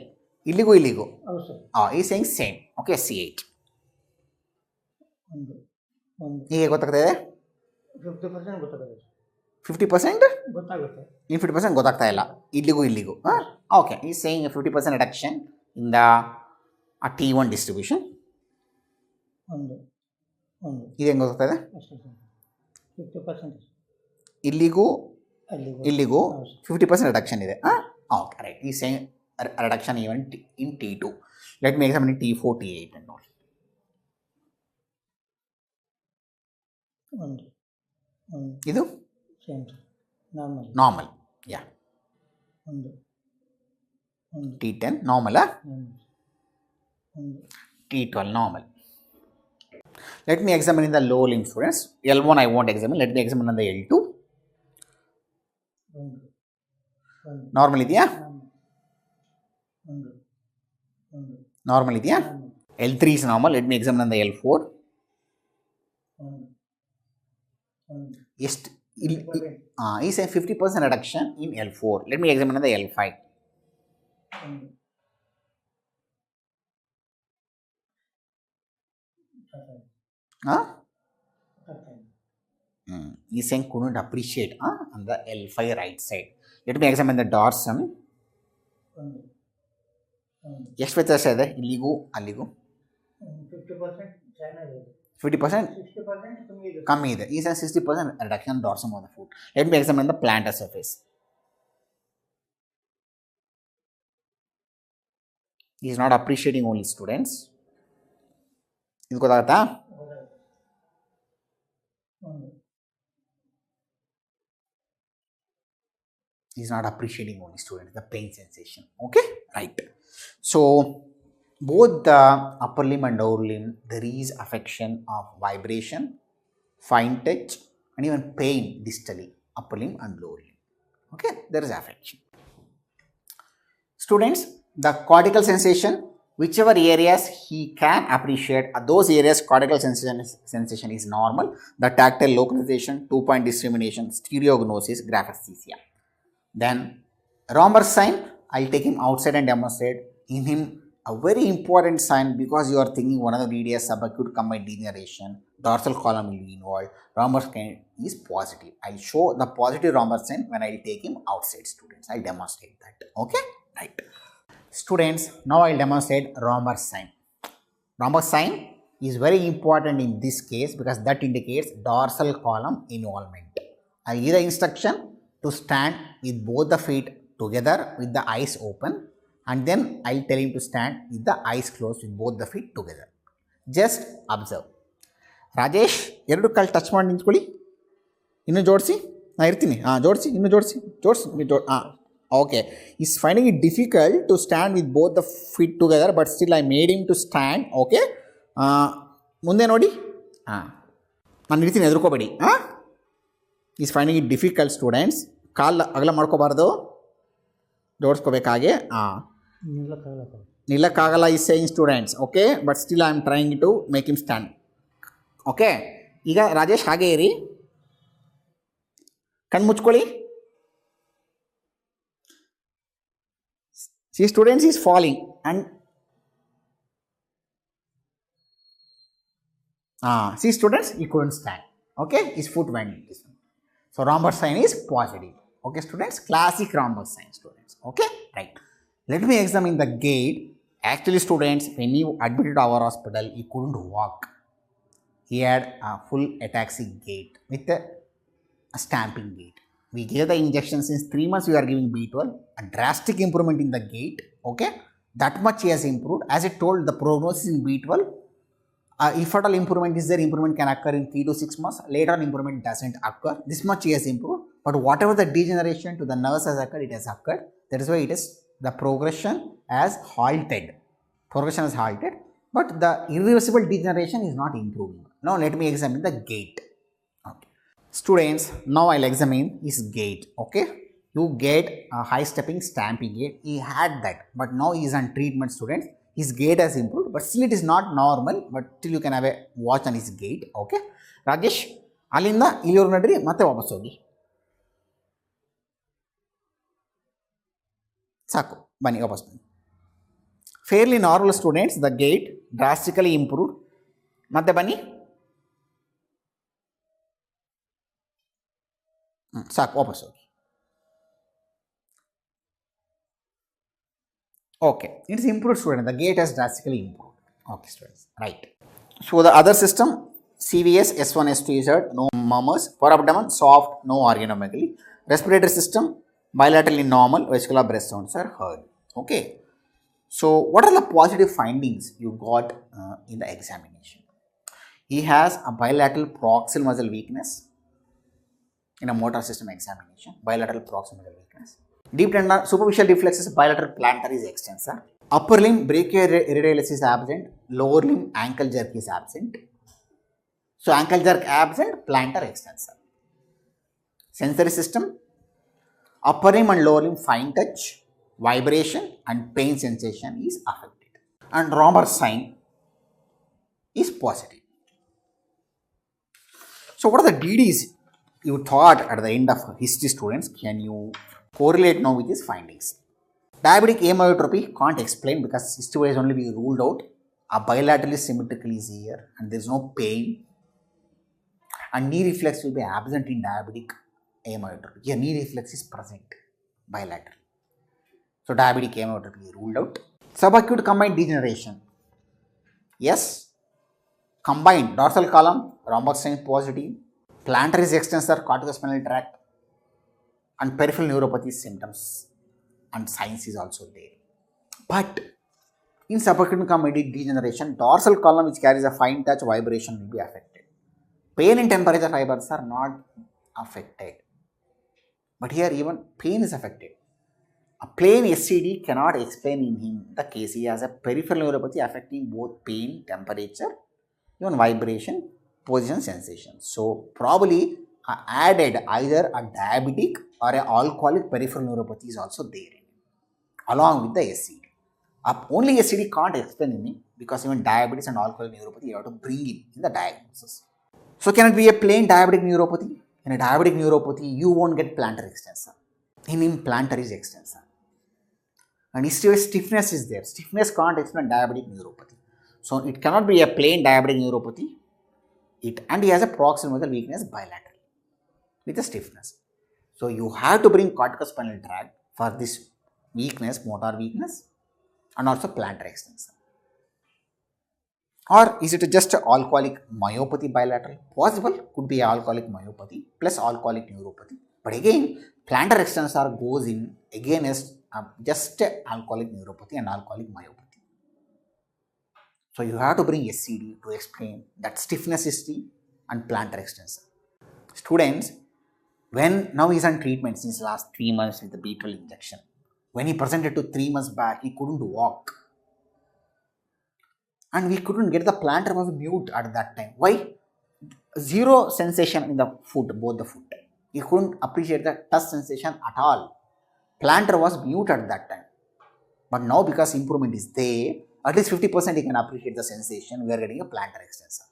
Speaker 1: ಇಲ್ಲಿಗೂ ಈ ಸೇಯಿಂಗ್ ಸೇಮ್. Okay, C8. ಹೀಗೆ ಗೊತ್ತಾಗ್ತಾ ಇದೆ? 50% ಇನ್ 50% ಗೊತ್ತಾಗ್ತಾ ಇಲ್ಲ. ಇಲ್ಲಿಗೂ okay, he saying 50% reduction in the T1 distribution. ಇದು ಹೆಂಗೆ ಗೊತ್ತಾಗ್ತಾ ಇದೆ? ಇಲ್ಲಿಗೂ 50% ರಿಡಕ್ಷನ್ ಇದೆ. Okay, right. He saying reduction even in T2. Let me examine T4, T8 and all. ಇದು normal. Yeah, T10 normal. T12 normal. Let me examine in the low limb students. L1 I won't examine. Let me examine in the L2. Normal ಇದೆಯಾ? Normal ಇದೆಯಾ? L3 is normal. Let me examine the L4. ಎಷ್ಟು? ಈ same 50% reduction in L4. Let me examine the L5. ಈ same couldn't appreciate on the L5 right side. Let me examine the dorsum. ಎಷ್ಟು ವ್ಯತ್ಯಾಸ ಇದೆ ಇಲ್ಲಿಗೂ ಅಲ್ಲಿಗೂ?
Speaker 2: 50% ಚೆನ್ನಾಗಿದೆ,
Speaker 1: 50%
Speaker 2: 60% ಕಮ್ಮಿ ಇದೆ.
Speaker 1: ಕಮ್ಮಿ ಇದೆ. ಈ 60% reduction dorsum of the foot. Let me examine the plantar surface. He is not appreciating only, students. ಇದು ಗೊತ್ತಾಗುತ್ತಾ? He is not appreciating only, students, the pain sensation. Okay, right. So both the upper limb and lower limb, there is affection of vibration, fine touch, and even pain distally, upper limb and lower limb. Okay, there is affection. Students, the cortical sensation, whichever areas he can appreciate, those areas cortical sensation is normal. The tactile localization, 2-point discrimination, stereognosis, graphesthesia. Then Romber's sign, I'll take him outside and demonstrate in him a very important sign, because you are thinking one of the areas subacute combined degeneration, dorsal column will be involved. Romber's sign is positive. I'll show the positive Romber's sign when I'll take him outside, students. I'll demonstrate that. Okay, right. Students, now I'll demonstrate Romber's sign. Romber's sign is very important in this case because that indicates dorsal column involvement. I'll give the instruction to stand with both the feet together with the eyes open, and then I'll tell him to stand with the eyes closed with both the feet together. Just observe. Rajesh, ಎರಡು ಕಾಲು touch ಮಾಡಿ ನಿಂತ್ಕೊಳ್ಳಿ. ಇನ್ನೂ ಜೋಡಿಸಿ, ನಾನು ಇರ್ತೀನಿ. ಜೋಡಿಸಿ, ಇನ್ನೂ ಜೋಡಿಸಿ. Okay. He's finding it difficult to stand with both the feet together, but still I made him to stand. Okay. ಮುಂದೆ ನೋಡಿ. ನಾನು ಇರ್ತೀನಿ, ಎದುರ್ಕೋಬೇಡಿ. He's finding it difficult, students. ಕಾಲು ಅಗಲ ಮಾಡ್ಕೋಬಾರ್ದು, ಜೋಡಿಸ್ಕೋಬೇಕಾಗೆ. ನಿಲ್ಲಕ್ಕಾಗಲ್ಲ he's saying, students. Okay, but still I am trying to make him stand. Okay, ಈಗ ರಾಜೇಶ್ ಹಾಗೆ ಇರಿ, ಕಣ್ಣು ಮುಚ್ಕೊಳ್ಳಿ. See, students, is falling and see, students, he couldn't stand. Okay, his foot went this one. So Romber's sign is positive. Okay, students, classic Romber's sign, students. Okay, right. Let me examine the gait. Actually, students, when he admitted our hospital, he couldn't walk. He had a full ataxic gait with a stamping gait. We gave the injection. Since 3 months we are giving B12, a drastic improvement in the gait. Okay, that much he has improved. As I told, the prognosis in B12, if at all improvement is there, improvement can occur in 3 to 6 months. Later on, improvement doesn't occur. This much he has improved, but whatever the degeneration to the nerves has occurred, it has occurred. That is why it is the progression has halted. Progression has halted, but the irreversible degeneration is not improving. Now let me examine the gait. Okay, students, now I'll examine his gait. Okay, you get a high stepping stamping gait. He had that, but now he is on treatment, students. His gait has improved, but still it is not normal, but still you can have a watch on his gait. Okay, Rajesh, ಅಲ್ಲಿಂದ ಇಲ್ಲಿವರೆಗೂ ನಡ್ರಿ, ಮತ್ತೆ ವಾಪಸ್ ಹೋಗಿ. ಸಾಕು, ಬನ್ನಿ, ವಾಪಸ್ ಬನ್ನಿ. Fairly normal, students. The gate drastically improved. ಮತ್ತೆ ಬನ್ನಿ, ಸಾಕು, ವಾಪಸ್ ಹೋಗಿ. Okay, it's improved, student. The gait has drastically improved. Okay, students, right. So the other system, CVS, S1, S2 is heard, no murmurs. For abdomen, soft, no organomegaly. Respiratory system, bilaterally normal, vesicular breath sounds are heard. Okay, so what are the positive findings you got in the examination? He has a bilateral proximal muscle weakness in a motor system examination. Bilateral proximal muscle weakness. Deep tendon, superficial reflexes, bilateral plantar is extensor. Upper limb brachioradialis is absent. Lower limb ankle jerk is absent. So ankle jerk absent, plantar extensor. Sensory system, upper limb and lower limb fine touch, vibration and pain sensation is affected. And Romber's sign is positive. So what are the DDs you thought at the end of history, students? Can you correlate now with these findings? Diabetic amyotrophy can't explain because history-wise only we ruled out. A bilaterally symmetrical is here and there is no pain, and knee reflex will be absent in diabetic amyotrophy. Here knee reflex is present bilateral. So diabetic amyotrophy is ruled out. Subacute combined degeneration. Yes, combined dorsal column, rhomboid sign positive, plantar is extensor, corticospinal tract, and peripheral neuropathy symptoms and signs is also there. But in subacute combined degeneration, dorsal column which carries a fine touch vibration will be affected. Pain and temperature fibers are not affected. But here even pain is affected. A plain SCD cannot explain in him the case. He has a peripheral neuropathy affecting both pain, temperature, even vibration, position, sensation. So probably added either a diabetic or a alcoholic peripheral neuropathy is also there along with the SCD. Only SCD can't explain in him because even diabetes and alcoholic neuropathy you have to bring in the diagnosis. So can it be a plain diabetic neuropathy? In a diabetic neuropathy, you won't get plantar extensor. In him, plantar is extensor. And stiffness is there. Stiffness can't explain diabetic neuropathy. So it cannot be a plain diabetic neuropathy. And he has a proximal weakness bilateral with a stiffness. So you have to bring corticospinal tract for this weakness, motor weakness, and also plantar extensor. Or is it just alcoholic myopathy bilateral? Possible, could be alcoholic myopathy plus alcoholic neuropathy. But again, plantar extensor goes in against just alcoholic neuropathy and alcoholic myopathy. So you have to bring SCD to explain that stiffness history and plantar extensor. Students, when now he's on treatment since last 3 months with the B12 injection. When he presented to 3 months back, he couldn't walk. And we couldn't get the plantar was mute at that time. Why? Zero sensation in the foot, both the foot. He couldn't appreciate the touch sensation at all. Plantar was mute at that time. But now because improvement is there, at least 50% he can appreciate the sensation. We are getting a plantar extensor.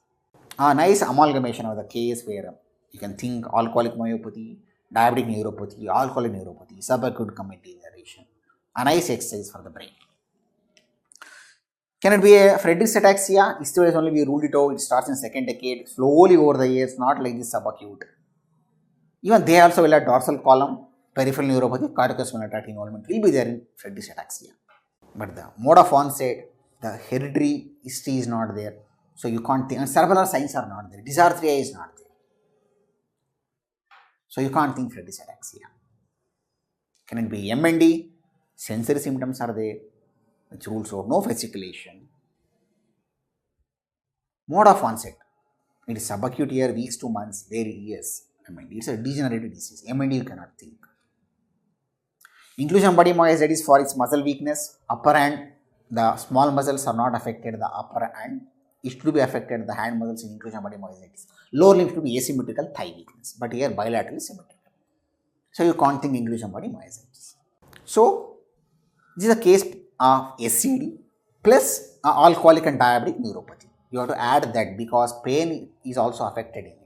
Speaker 1: A nice amalgamation of the case where you can think alcoholic myopathy, diabetic neuropathy, alcoholic neuropathy, subacute combined degeneration. A nice exercise for the brain. Can it be a Friedreich's ataxia? Historically only we ruled it out. It starts in second decade, slowly over the years, not like this subacute. Even they also will have dorsal column, peripheral neuropathy, corticospinal tract involvement will be there in Friedreich's ataxia. But the mode of onset, the hereditary history is not there. So you can't think, and cerebral signs are not there. Dysarthria is not there. So you can't think Friedreich's ataxia. Can it be MND? Sensory symptoms are there, which rules out no fasciculation. Mode of onset. It is subacute here, weeks to months, there years. It's a degenerative disease. MND you cannot think. Inclusion body moiety is for its muscle weakness. Upper hand, the small muscles are not affected. The upper hand is to be affected. The hand muscles in inclusion body moiety. Lower limb to be asymmetrical thigh weakness, but here bilateral symmetrical. So you can't think inclusion body moiety. So this is a case of SCD plus alcoholic and diabetic neuropathy. You have to add that because pain is also affected in it.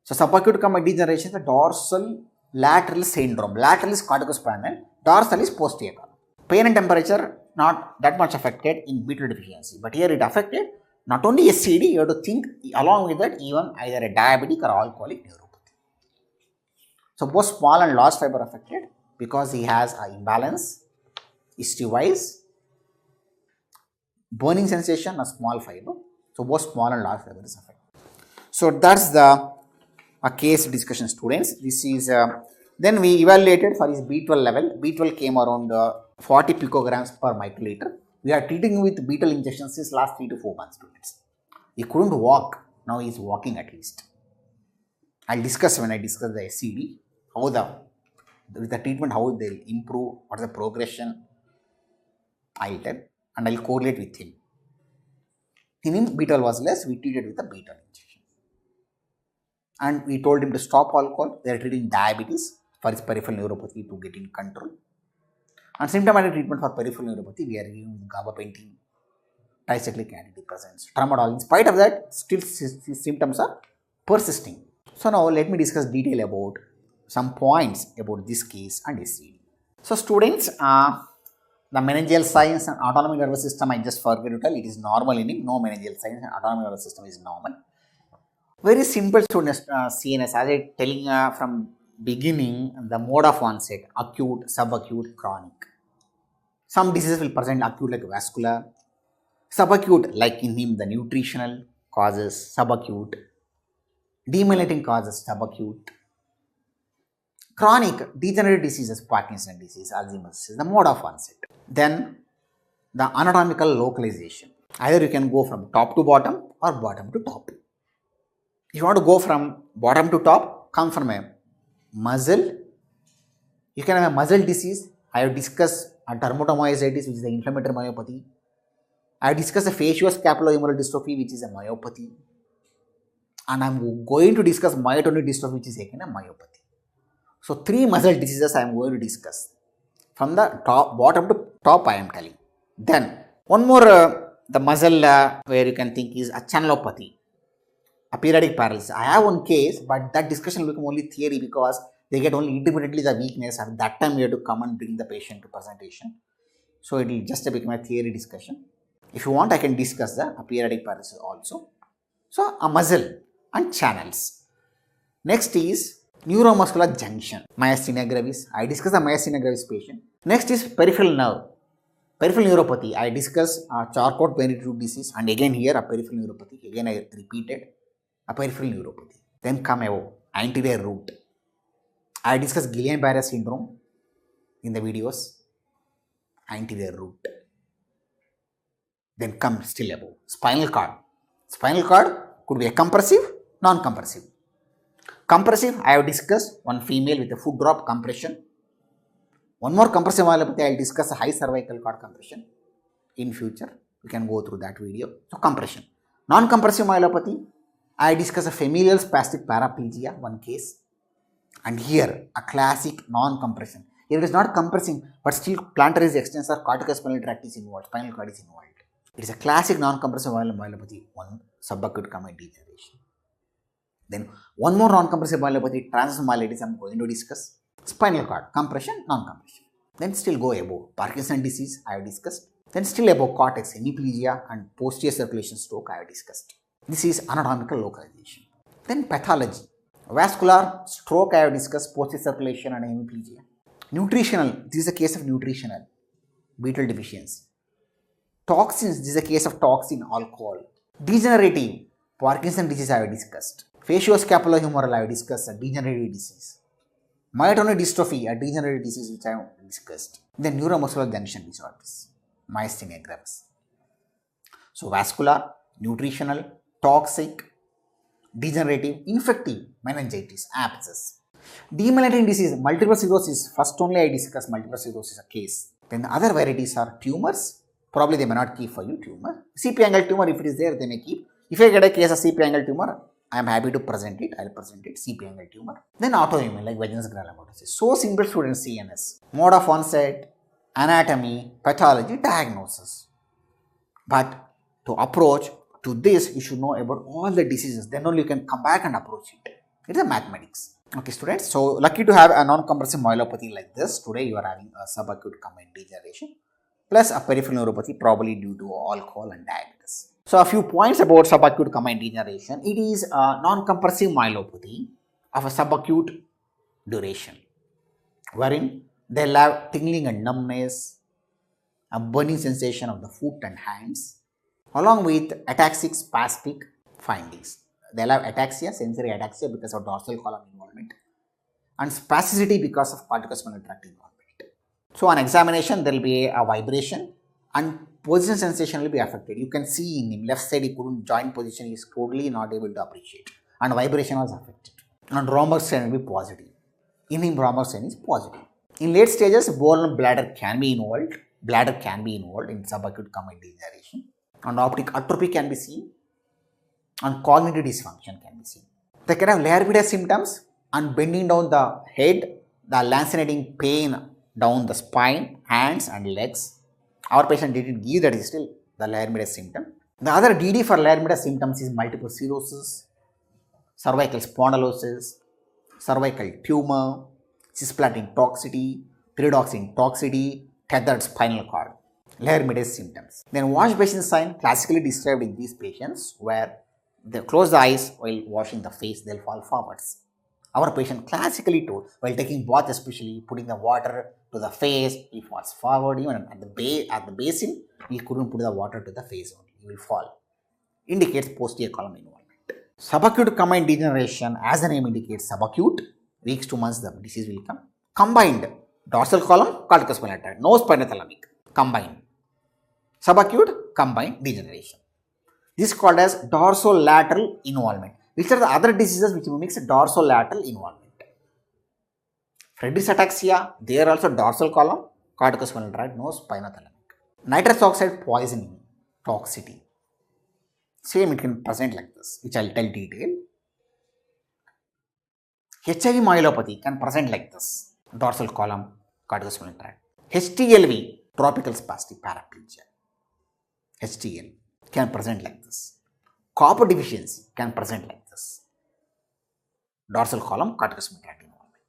Speaker 1: So subacute combined degeneration is the dorsal lateral syndrome. Lateral is corticospinal, dorsal is posterior column. Pain and temperature not that much affected in B12 deficiency, but here it affected not only SCD, you have to think along with that even either a diabetic or alcoholic neuropathy. So both small and large fiber affected because he has an imbalance history wise, burning sensation, a small fiber. So both small and large fiber is affected. So that's the case discussion, students. This is then we evaluated for his B12 level. B12 came around 40 picograms per microliter. We are treating with B12 injections since last 3 to 4 months, students. He couldn't walk. Now he is walking at least. I'll discuss when I discuss the SCD how with the treatment how they'll improve, what's the progression. I'll tell and I'll correlate with him. In him, B12 was less. We treated with the B12 injection. And we told him to stop alcohol. They are treating diabetes for his peripheral neuropathy to get in control. And symptomatic treatment for peripheral neuropathy, we are using gabapentin, tricyclic antidepressants, tramadol. In spite of that, still symptoms are persisting. So now let me discuss detail about some points about this case and SCD. So students, the meningeal signs and autonomic nervous system, I just forgot to tell, it is normal in him. No meningeal signs and autonomic nervous system is normal. Very simple students, CNS, as I telling from beginning, the mode of onset, acute, subacute, chronic. Some diseases will present acute like vascular, subacute like in him the nutritional causes subacute, demyelinating causes subacute, chronic degenerative diseases, Parkinson disease, Alzheimer's disease, the mode of onset. Then the anatomical localization. Either you can go from top to bottom or bottom to top. If you want to go from bottom to top, come from a muscle. You can have a muscle disease. I have discussed a dermatomyositis, which is the inflammatory myopathy. I have discussed the facioscapulohumeral dystrophy, which is a myopathy. And I am going to discuss myotonic dystrophy, which is again a myopathy. So, 3 muscle diseases I am going to discuss. From the top, bottom to top, I am telling. Then, one more, the muscle where you can think is a channelopathy, a periodic paralysis. I have one case, but that discussion will become only theory because they get only intermittently the weakness. At that time, we have to come and bring the patient to presentation. So, it will just become a theory discussion. If you want, I can discuss the periodic paralysis also. So, a muscle and channels. Next is neuromuscular junction, myasthenia gravis. I discuss the myasthenia gravis patient. Next is peripheral nerve, peripheral neuropathy. I discuss Charcot-Marie-Tooth disease, and again here a peripheral neuropathy. Again I repeated a peripheral neuropathy. Then come above anterior root. I discuss Guillain-Barré syndrome in the videos. Anterior root. Then come still above spinal cord. Spinal cord could be a compressive, non-compressive. Compressive, I have discussed one female with a foot drop compression. One more compressive myelopathy, I will discuss a high cervical cord compression in future. You can go through that video. So, compression. Non-compressive myelopathy, I discuss a familial spastic paraplegia, one case. And here, a classic non-compression. Here it is not compressing, but still plantar is extensor, corticospinal tract is involved, spinal cord is involved. It is a classic non-compressive myelopathy, one subacute combined degeneration. Then one more non-compressive myelopathy, transverse myelitis, I am going to discuss. Spinal cord, compression, non-compression. Then still go above Parkinson disease, I have discussed. Then still above cortex, hemiplegia and posterior circulation stroke, I have discussed. This is anatomical localization. Then pathology, vascular stroke, I have discussed, posterior circulation and hemiplegia. Nutritional, this is a case of nutritional, betel deficiency. Toxins, this is a case of toxin, alcohol. Degenerative, Parkinson disease, I have discussed. Facioscapulohumeral, I have discussed a degenerative disease. Myotonic dystrophy, a degenerative disease which I have discussed. Then neuromuscular junction disorders, myasthenia gravis. So, vascular, nutritional, toxic, degenerative, infective, meningitis, abscess. Demyelinating disease, multiple sclerosis, first only I discussed multiple sclerosis a case. Then the other varieties are tumors, probably they may not keep for you tumor. CP angle tumor, if it is there, they may keep. If I get a case of CP angle tumor, I am happy to present it. I will present it, CP angle tumor. Then autoimmune like vaginous granulomatosis. So simple students, CNS. Mode of onset, anatomy, pathology, diagnosis. But to approach to this, you should know about all the diseases. Then only you can come back and approach it. It is a mathematics. Okay, students. So lucky to have a non-compressive myelopathy like this. Today you are having a subacute combined degeneration plus a peripheral neuropathy, probably due to alcohol and diabetes. So, a few points about subacute combined degeneration. It is a non-compressive myelopathy of a subacute duration, wherein they will have tingling and numbness, a burning sensation of the foot and hands, along with ataxic spastic findings. They will have ataxia, sensory ataxia because of dorsal column involvement, and spasticity because of corticospinal tract involvement. So, on examination, there will be a vibration and position sensation will be affected. You can see in him left side he couldn't join position, he is totally not able to appreciate, and vibration was affected. And Romberg strain will be positive. In him Romberg strain is positive. In late stages, bone and bladder can be involved. Bladder can be involved in subacute combined degeneration, and optic atrophy can be seen, and cognitive dysfunction can be seen. They can have layer symptoms and bending down the head, the lancinating pain down the spine, hands and legs. Our patient didn't give that, is still the layer symptom. The other DD for layer symptoms is multiple sclerosis, cervical spondylosis, cervical tumor, cisplatin toxicity, pyridoxine toxicity, tethered spinal cord, layer symptoms. Then wash basin sign classically described in these patients where they close the eyes while washing the face, they'll fall forwards. Our patient classically told, while taking bath especially, putting the water to the face, he falls forward. Even at the basin, he couldn't put the water to the face only. He will fall. Indicates posterior column involvement. Subacute combined degeneration, as the name indicates, subacute, weeks to months the disease will come. Combined, dorsal column, cortical spinal tract, no spinothalamic, combined. Subacute, combined degeneration. This is called as dorsolateral involvement. Which are the other diseases which mimics dorsolateral involvement? Friedreich's ataxia, there also dorsal column, cortical spinal tract, no spinothalamic. Nitrous oxide poisoning, toxicity. Same, it can present like this, which I'll tell detail. HIV myelopathy can present like this, dorsal column, cortical spinal tract. HTLV, tropical spastic paraplegia. HTL can present like this. Copper deficiency can present like this. Dorsal column, cortical spinal tract involvement.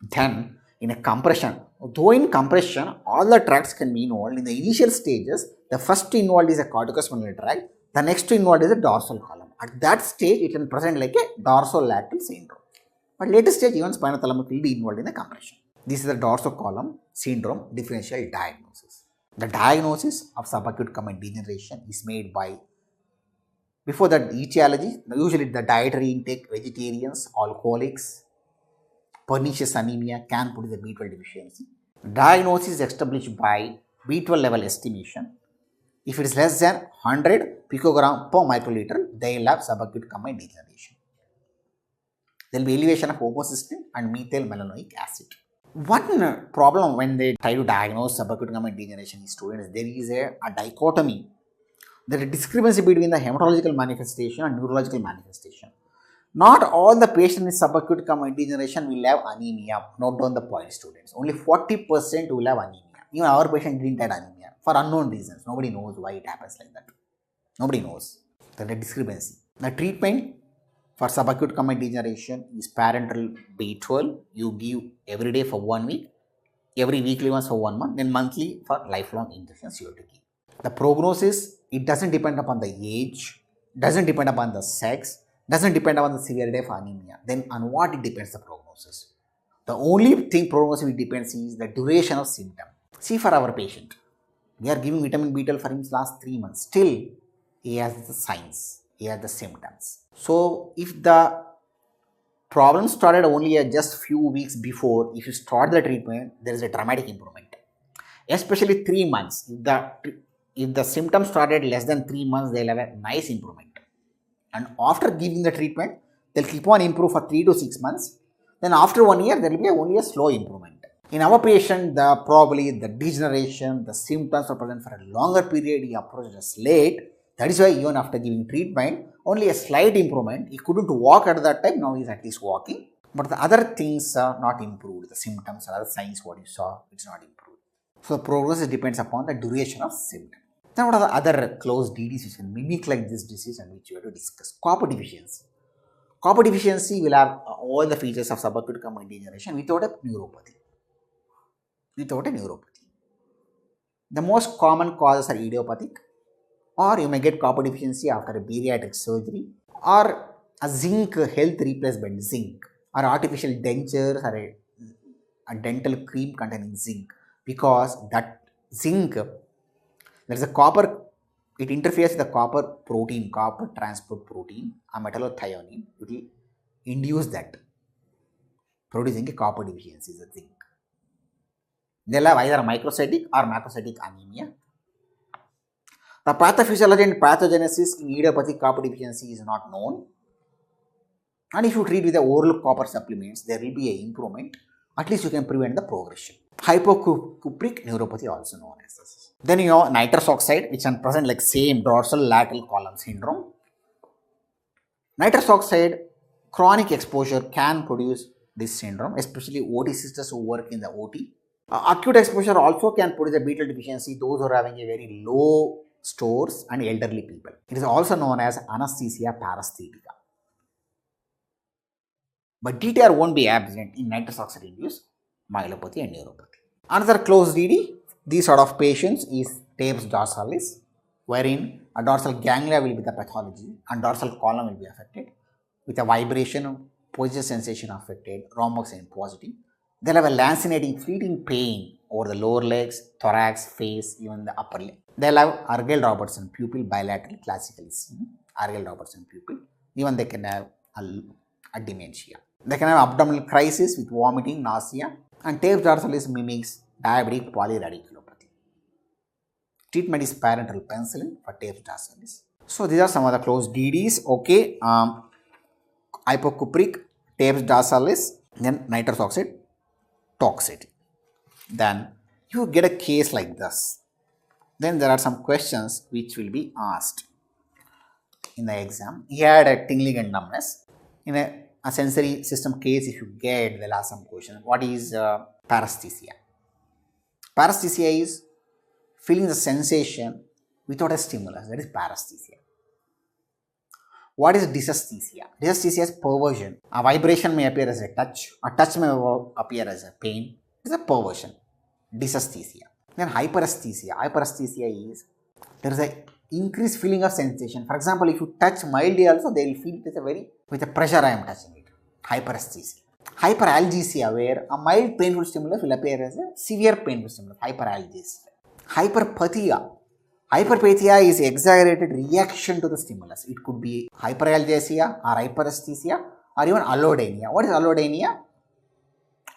Speaker 1: Then, in a compression, though in compression, all the tracts can be involved. In the initial stages, the first involved is a cortical spinal tract, the next involved is a dorsal column. At that stage, it can present like a dorsolateral syndrome. But later stage, even spinothalamic will be involved in the compression. This is the dorsal column syndrome differential diagnosis. The diagnosis of subacute combined degeneration is made by, before that, etiology, usually the dietary intake, vegetarians, alcoholics, pernicious anemia can produce a B12 deficiency. Diagnosis is established by B12 level estimation. If it is less than 100 picogram per microliter, they will have subacute combined degeneration. There will be elevation of homocysteine and methyl malanoic acid. One problem when they try to diagnose subacute combined degeneration in students, there is a dichotomy. There is a discrepancy between the hematological manifestation and neurological manifestation. Not all the patients with subacute combined degeneration will have anemia. Note down the point, students. Only 40% will have anemia. Even our patient didn't have anemia for unknown reasons. Nobody knows why it happens like that. Nobody knows. There is a discrepancy. The treatment for subacute combined degeneration is parenteral B12. You give every day for 1 week, every weekly once for 1 month, then monthly for lifelong injections you have to give. The prognosis, it doesn't depend upon the age, doesn't depend upon the sex, doesn't depend upon the severity of anemia. Then on what it depends the prognosis? The only thing prognosis it depends is the duration of symptom. See, for our patient, we are giving vitamin B12 for him last 3 months. Still, he has the signs, he has the symptoms. So, if the problem started only just few weeks before, if you start the treatment, there is a dramatic improvement. Especially 3 months. If the symptoms started less than 3 months, they will have a nice improvement. And after giving the treatment, they'll keep on improve for 3 to 6 months. Then after 1 year, there will be only a slow improvement. In our patient, probably the degeneration, the symptoms are present for a longer period. He approached us late. That is why even after giving treatment, only a slight improvement. He couldn't walk at that time. Now he is at least walking. But the other things are not improved. The symptoms and other signs what you saw, it's not improved. So the prognosis depends upon the duration of symptom. Then what are the other close DDs which can mimic like this disease and which we have to discuss? Copper deficiency. Copper deficiency will have all the features of subacute combined degeneration without a neuropathy. The most common causes are idiopathic, or you may get copper deficiency after a bariatric surgery, or a zinc health replacement, zinc, or artificial dentures, or a dental cream containing zinc, because that zinc, there is a copper, it interferes with the copper protein, copper transport protein, a metallothionein. It will induce that, producing a copper deficiency, the zinc. They will have either microcytic or macrocytic anemia. The pathophysiology and pathogenesis in idiopathic copper deficiency is not known. And if you treat with the oral copper supplements, there will be an improvement. At least you can prevent the progression. Hypocupric neuropathy, also known as this. Then you have nitrous oxide, which can present like same dorsal lateral column syndrome. Nitrous oxide chronic exposure can produce this syndrome, especially OT sisters who work in the OT. Acute exposure also can produce a B12 deficiency, those who are having a very low stores and elderly people. It is also known as anesthesia paresthetica. But DTR won't be absent in nitrous oxide induced myelopathy and neuropathy. Another close DD, these sort of patients is Tabes dorsalis, wherein a dorsal ganglia will be the pathology and dorsal column will be affected with a vibration positive sensation affected, rhombox sign positive. They'll have a lancinating fleeting pain over the lower legs, thorax, face, even the upper leg. They'll have Argyll-Robertson pupil bilateral, classically seen. Argyll-Robertson pupil. Even they can have a dementia. They can have abdominal crisis with vomiting, nausea, and Tape's dorsalis mimics diabetic polyradiculopathy. Treatment is parenteral penicillin for Tape's dorsalis. So these are some of the close DDs. Okay, hypocupric, Tape's dorsalis, then nitrous oxide, toxicity. Then you get a case like this. Then there are some questions which will be asked in the exam. He had a tingling and numbness. In a sensory system case, if you get, they'll ask some question. What is paresthesia? Paresthesia is feeling the sensation without a stimulus. That is paresthesia. What is dysesthesia? Dysesthesia is perversion. A vibration may appear as a touch may appear as a pain. It is a perversion. Dysesthesia. Then hyperesthesia. Hyperesthesia is there is a increased feeling of sensation. For example, if you touch mildly also, they will feel it is a very, with the pressure I am touching it. Hyperesthesia. Hyperalgesia, where a mild painful stimulus will appear as a severe painful stimulus. Hyperalgesia. Hyperpathia. Hyperpathia is exaggerated reaction to the stimulus. It could be hyperalgesia or hyperesthesia or even allodynia. What is allodynia?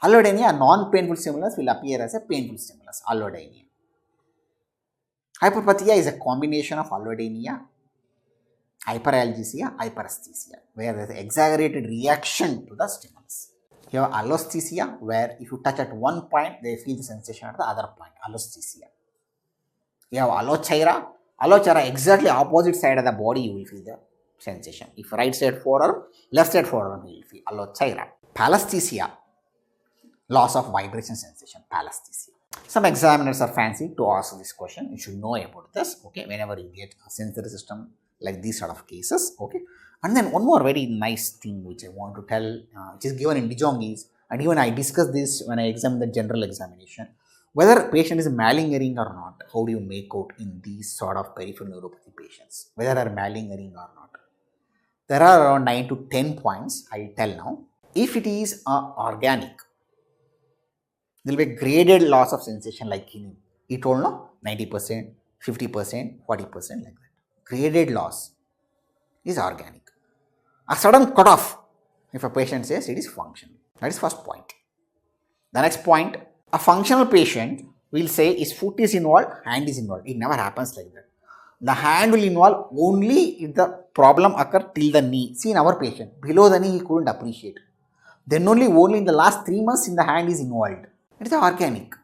Speaker 1: Allodynia, a non-painful stimulus will appear as a painful stimulus. Allodynia. Hyperpathia is a combination of allodynia, hyperalgesia, hyperesthesia, where there is exaggerated reaction to the stimulus. You have allosthesia, where if you touch at one point, they feel the sensation at the other point. Allosthesia. You have allochaira. Allochaira, exactly opposite side of the body, you will feel the sensation. If right side forearm, left side forearm, you will feel allochaira. Paresthesia, loss of vibration sensation. Paresthesia. Some examiners are fancy to ask this question. You should know about this. Okay, whenever you get a sensory system like these sort of cases. Okay, and then one more very nice thing which I want to tell, which is given in Dijon is, and even I discussed this when I examined the general examination. Whether patient is malingering or not, how do you make out in these sort of peripheral neuropathy patients? Whether they are malingering or not. There are around 9 to 10 points I will tell now. If it is organic, there will be graded loss of sensation like killing. He told no 90%, 50%, 40% like that. Graded loss is organic. A sudden cutoff, if a patient says it is functional. That is first point. The next point, a functional patient will say his foot is involved, hand is involved. It never happens like that. The hand will involve only if the problem occurs till the knee. See in our patient, below the knee he couldn't appreciate. Then only in the last 3 months in the hand is involved. It is organic.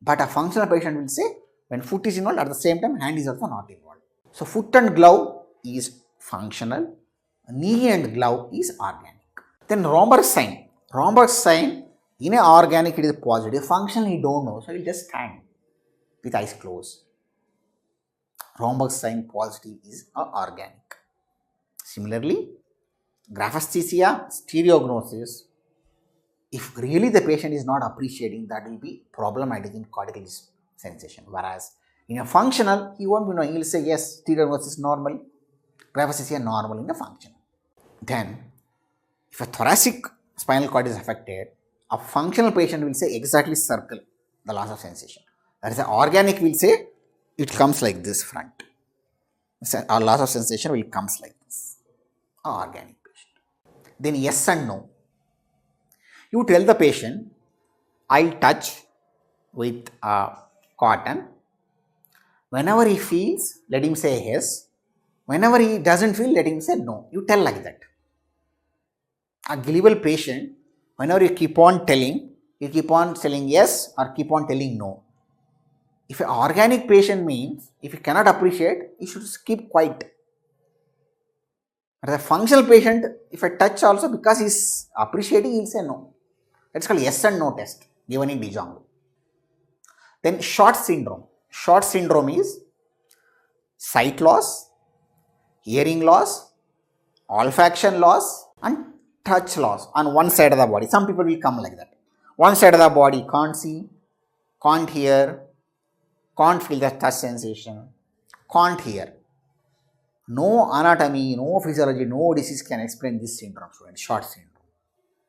Speaker 1: But a functional patient will say when foot is involved, at the same time hand is also not involved. So foot and glove is functional, knee and glove is organic. Then Romberg sign. Romberg sign in a organic it is positive, functional you don't know, so you just stand with eyes closed. Romberg sign positive is organic. Similarly, graphesthesia, stereognosis, if really the patient is not appreciating, that will be problematic in cortical sensation. Whereas in a functional, he won't be knowing. He will say yes, stereognosis is normal, graphesthesia normal in the functional. Then, if a thoracic spinal cord is affected, a functional patient will say exactly circle the loss of sensation. That is, the organic will say it comes like this front. Our loss of sensation will comes like this. Organic patient. Then yes and no. You tell the patient, I'll touch with cotton. Whenever he feels, let him say yes. Whenever he doesn't feel, let him say no. You tell like that. A gullible patient, whenever you keep on telling yes or keep on telling no. If an organic patient means, if you cannot appreciate, you should keep quiet. But a functional patient, if I touch also, because he is appreciating, he will say no. That's called yes and no test given in Dijon. Then short syndrome. Short syndrome is sight loss, hearing loss, olfaction loss and touch loss on one side of the body. Some people will come like that. One side of the body can't see, can't hear, can't feel the touch sensation, can't hear. No anatomy, no physiology, no disease can explain this syndrome, students. Short syndrome.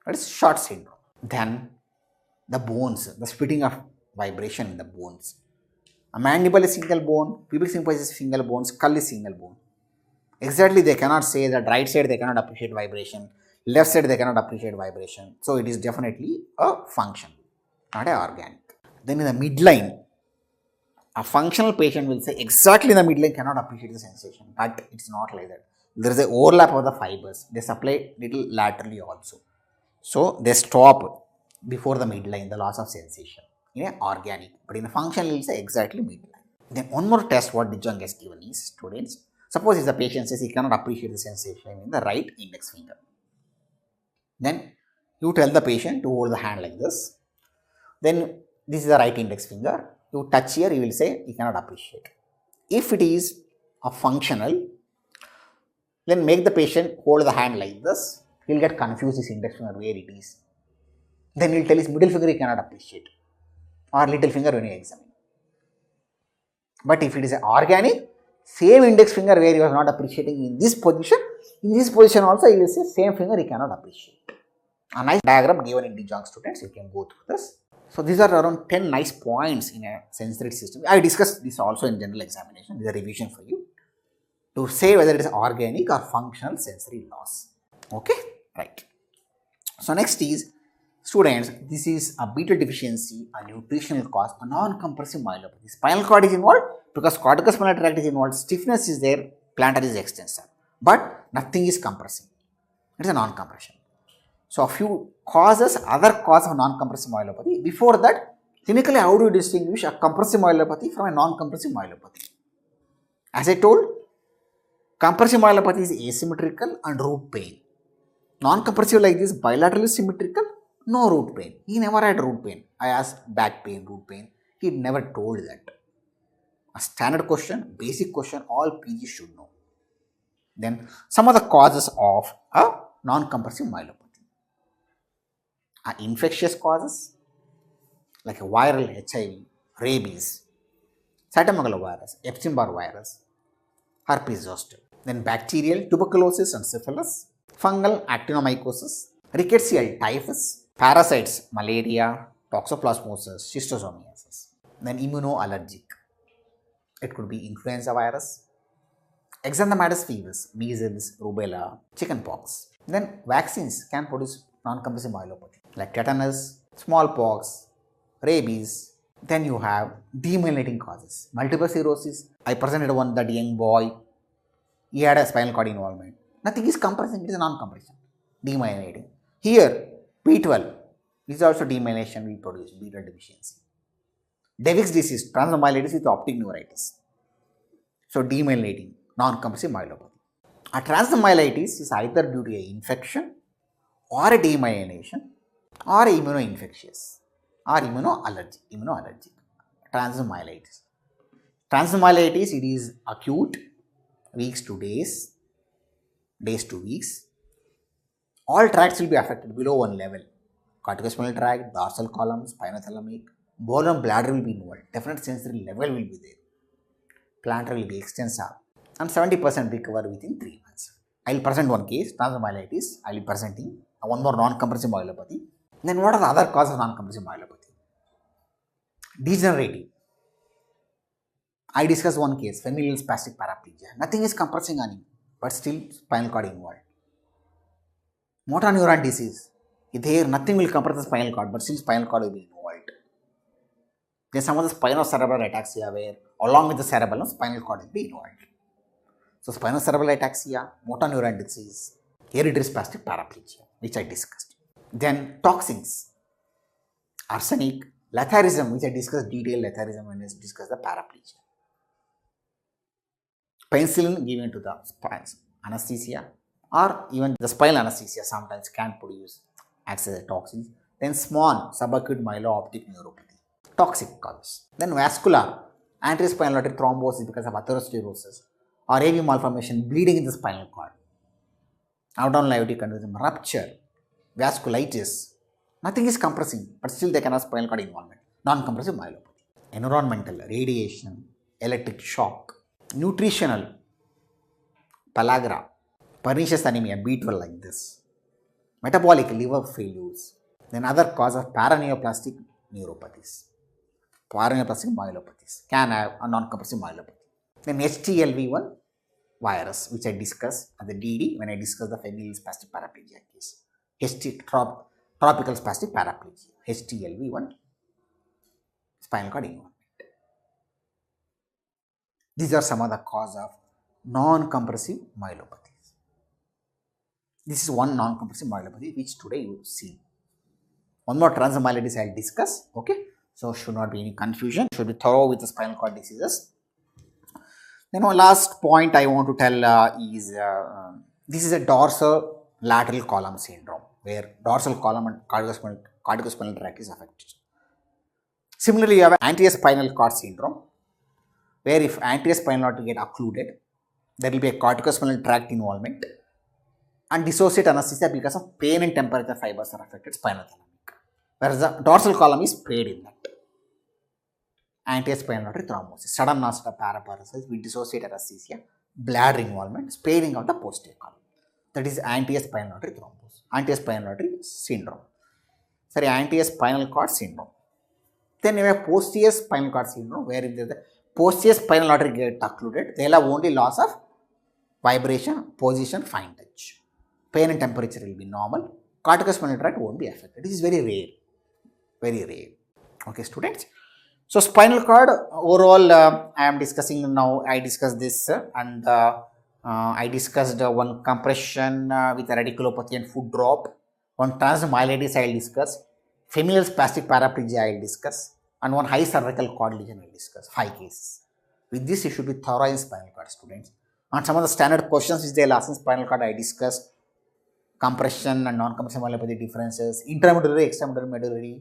Speaker 1: That is short syndrome. Then the bones, the splitting of vibration in the bones. A mandible is single bone, pubic symphysis is single bone, skull is single bone. Exactly, they cannot say that right side they cannot appreciate vibration, left side they cannot appreciate vibration. So it is definitely a function, not a organic. Then in the midline, a functional patient will say exactly in the midline cannot appreciate the sensation, but it's not like that. There is an overlap of the fibers. They supply little laterally also. So they stop before the midline, the loss of sensation in an organic, but in a functional, it will say exactly midline. Then one more test what Dijong has given is, students, suppose if the patient says he cannot appreciate the sensation in the right index finger, then you tell the patient to hold the hand like this. Then this is the right index finger. You touch here, you will say he cannot appreciate. If it is a functional, then make the patient hold the hand like this. He'll get confused his index finger where it is. Then he'll tell his middle finger he cannot appreciate, or little finger when you examine. But if it is an organic, same index finger where he was not appreciating in this position also he will say same finger he cannot appreciate. A nice diagram given in Dijong, students, you can go through this. So these are around 10 nice points in a sensory system. I discussed this also in general examination. This is a revision for you to say whether it is organic or functional sensory loss. Okay, right. So next is, students, this is a beta deficiency, a nutritional cause, a non-compressive myelopathy. Spinal cord is involved because corticospinal tract is involved, stiffness is there, plantar is extensor, but nothing is compressing. It is a non-compression. So a few causes, other cause of non-compressive myelopathy. Before that, clinically, how do you distinguish a compressive myelopathy from a non-compressive myelopathy? As I told, compressive myelopathy is asymmetrical and root pain. Non-compressive like this, bilaterally symmetrical, no root pain. He never had root pain. I asked back pain, root pain. He never told that. A standard question, basic question, all PG should know. Then some of the causes of a non-compressive myelopathy. Infectious causes like a viral HIV, rabies, cytomegalovirus, Epstein-Barr virus, herpes zoster. Then bacterial, tuberculosis and syphilis, fungal actinomycosis, rickettsial typhus, parasites, malaria, toxoplasmosis, schistosomiasis. Then immunoallergic. It could be influenza virus, exanthematous fevers, measles, rubella, chickenpox. Then vaccines can produce non-compressive myelopathy like tetanus, smallpox, rabies. Then you have demyelinating causes. Multiple sclerosis. I presented one, that young boy, he had a spinal cord involvement. Nothing is compressing, it is a non-compression. Demyelinating. Here, B12 is also demyelination we produce, B12 deficiency. Devick's disease, transmyelitis with optic neuritis. So demyelinating, non-compressive myelopathy. A transmyelitis is either due to an infection or a demyelination or immunoinfectious or immunoallergic. Transmyelitis. Transmyelitis, it is acute, weeks to days, days to weeks. All tracts will be affected below one level. Corticospinal tract, dorsal column, spinothalamic, bone and bladder will be involved. Definite sensory level will be there. Plantar will be extensor and 70% recover within 3 months. I will present one case, transmyelitis. I will be presenting one more non-compressive myelopathy. Then what are the other causes of non-compressive myelopathy? Degenerative. I discussed one case, familial spastic paraplegia. Nothing is compressing on him, but still spinal cord involved. Motor neuron disease. There nothing will compress the spinal cord, but still spinal cord will be involved. Then some of the spinocerebellar ataxia where along with the cerebellum, spinal cord will be involved. So spinocerebellar ataxia, motor neuron disease, hereditary spastic paraplegia, which I discussed. Then toxins, arsenic, letharism, which I discussed detailed letharism when I discussed the paraplegia. Penicillin given to the spine anesthesia or even the spinal anesthesia sometimes can produce acts as a toxin. Then SMON, subacute myelooptic neuropathy, toxic causes. Then vascular, anterior artery thrombosis because of atherosclerosis or AV malformation, bleeding in the spinal cord. Abdominal aortic aneurysm, rupture, vasculitis. Nothing is compressing, but still they can have spinal cord involvement. Non-compressive myelopathy. Environmental, radiation, electric shock. Nutritional, pellagra, pernicious anemia, B12 like this, metabolic liver failures, then other cause of paraneoplastic neuropathies, paraneoplastic myelopathies, can have a non-compressive myelopathy. Then HTLV1 virus, which I discussed at the DD when I discussed the familial spastic paraplegia case. Tropical spastic paraplegia, HTLV1 spinal cord involvement. These are some of the cause of non-compressive myelopathies. This is one non-compressive myelopathy which today you see. One more transmyelitis I will discuss. Okay, so should not be any confusion. Should be thorough with the spinal cord diseases. Then one last point I want to tell is this is a dorsal lateral column syndrome where dorsal column and corticospinal tract is affected. Similarly, you have anterior spinal cord syndrome where if anterior spinal cord get occluded, there will be a corticospinal tract involvement and dissociate anesthesia because of pain and temperature fibers are affected spinal thalamic, whereas the dorsal column is spared in that. Anterior spinal artery thrombosis, sudden onset of paraparesis with dissociate anesthesia, bladder involvement, sparing of the posterior column. That is anterior spinal artery thrombosis, anterior spinal artery syndrome. Sorry, anterior spinal cord syndrome. Then you have posterior spinal cord syndrome where if the posterior spinal artery get occluded, they will have only loss of vibration, position, fine touch. Pain and temperature will be normal. Corticospinal tract won't be affected. This is very rare. Very rare. Okay, students. So, spinal cord overall I am discussing now. I discussed this and I discussed one compression with a radiculopathy and foot drop. One transmyelitis I will discuss. Familial spastic paraplegia I will discuss. And one high cervical cord lesion I will discuss. 5 cases. With this, you should be thorough in spinal cord, students. And some of the standard questions which they will ask in spinal cord I discussed. Compression and non-compression myelopathy differences, intramedullary, extramedullary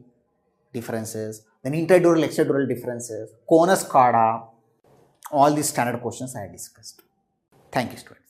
Speaker 1: differences, then interdural, extradural differences, conus cauda, all these standard questions I discussed. Thank you, students.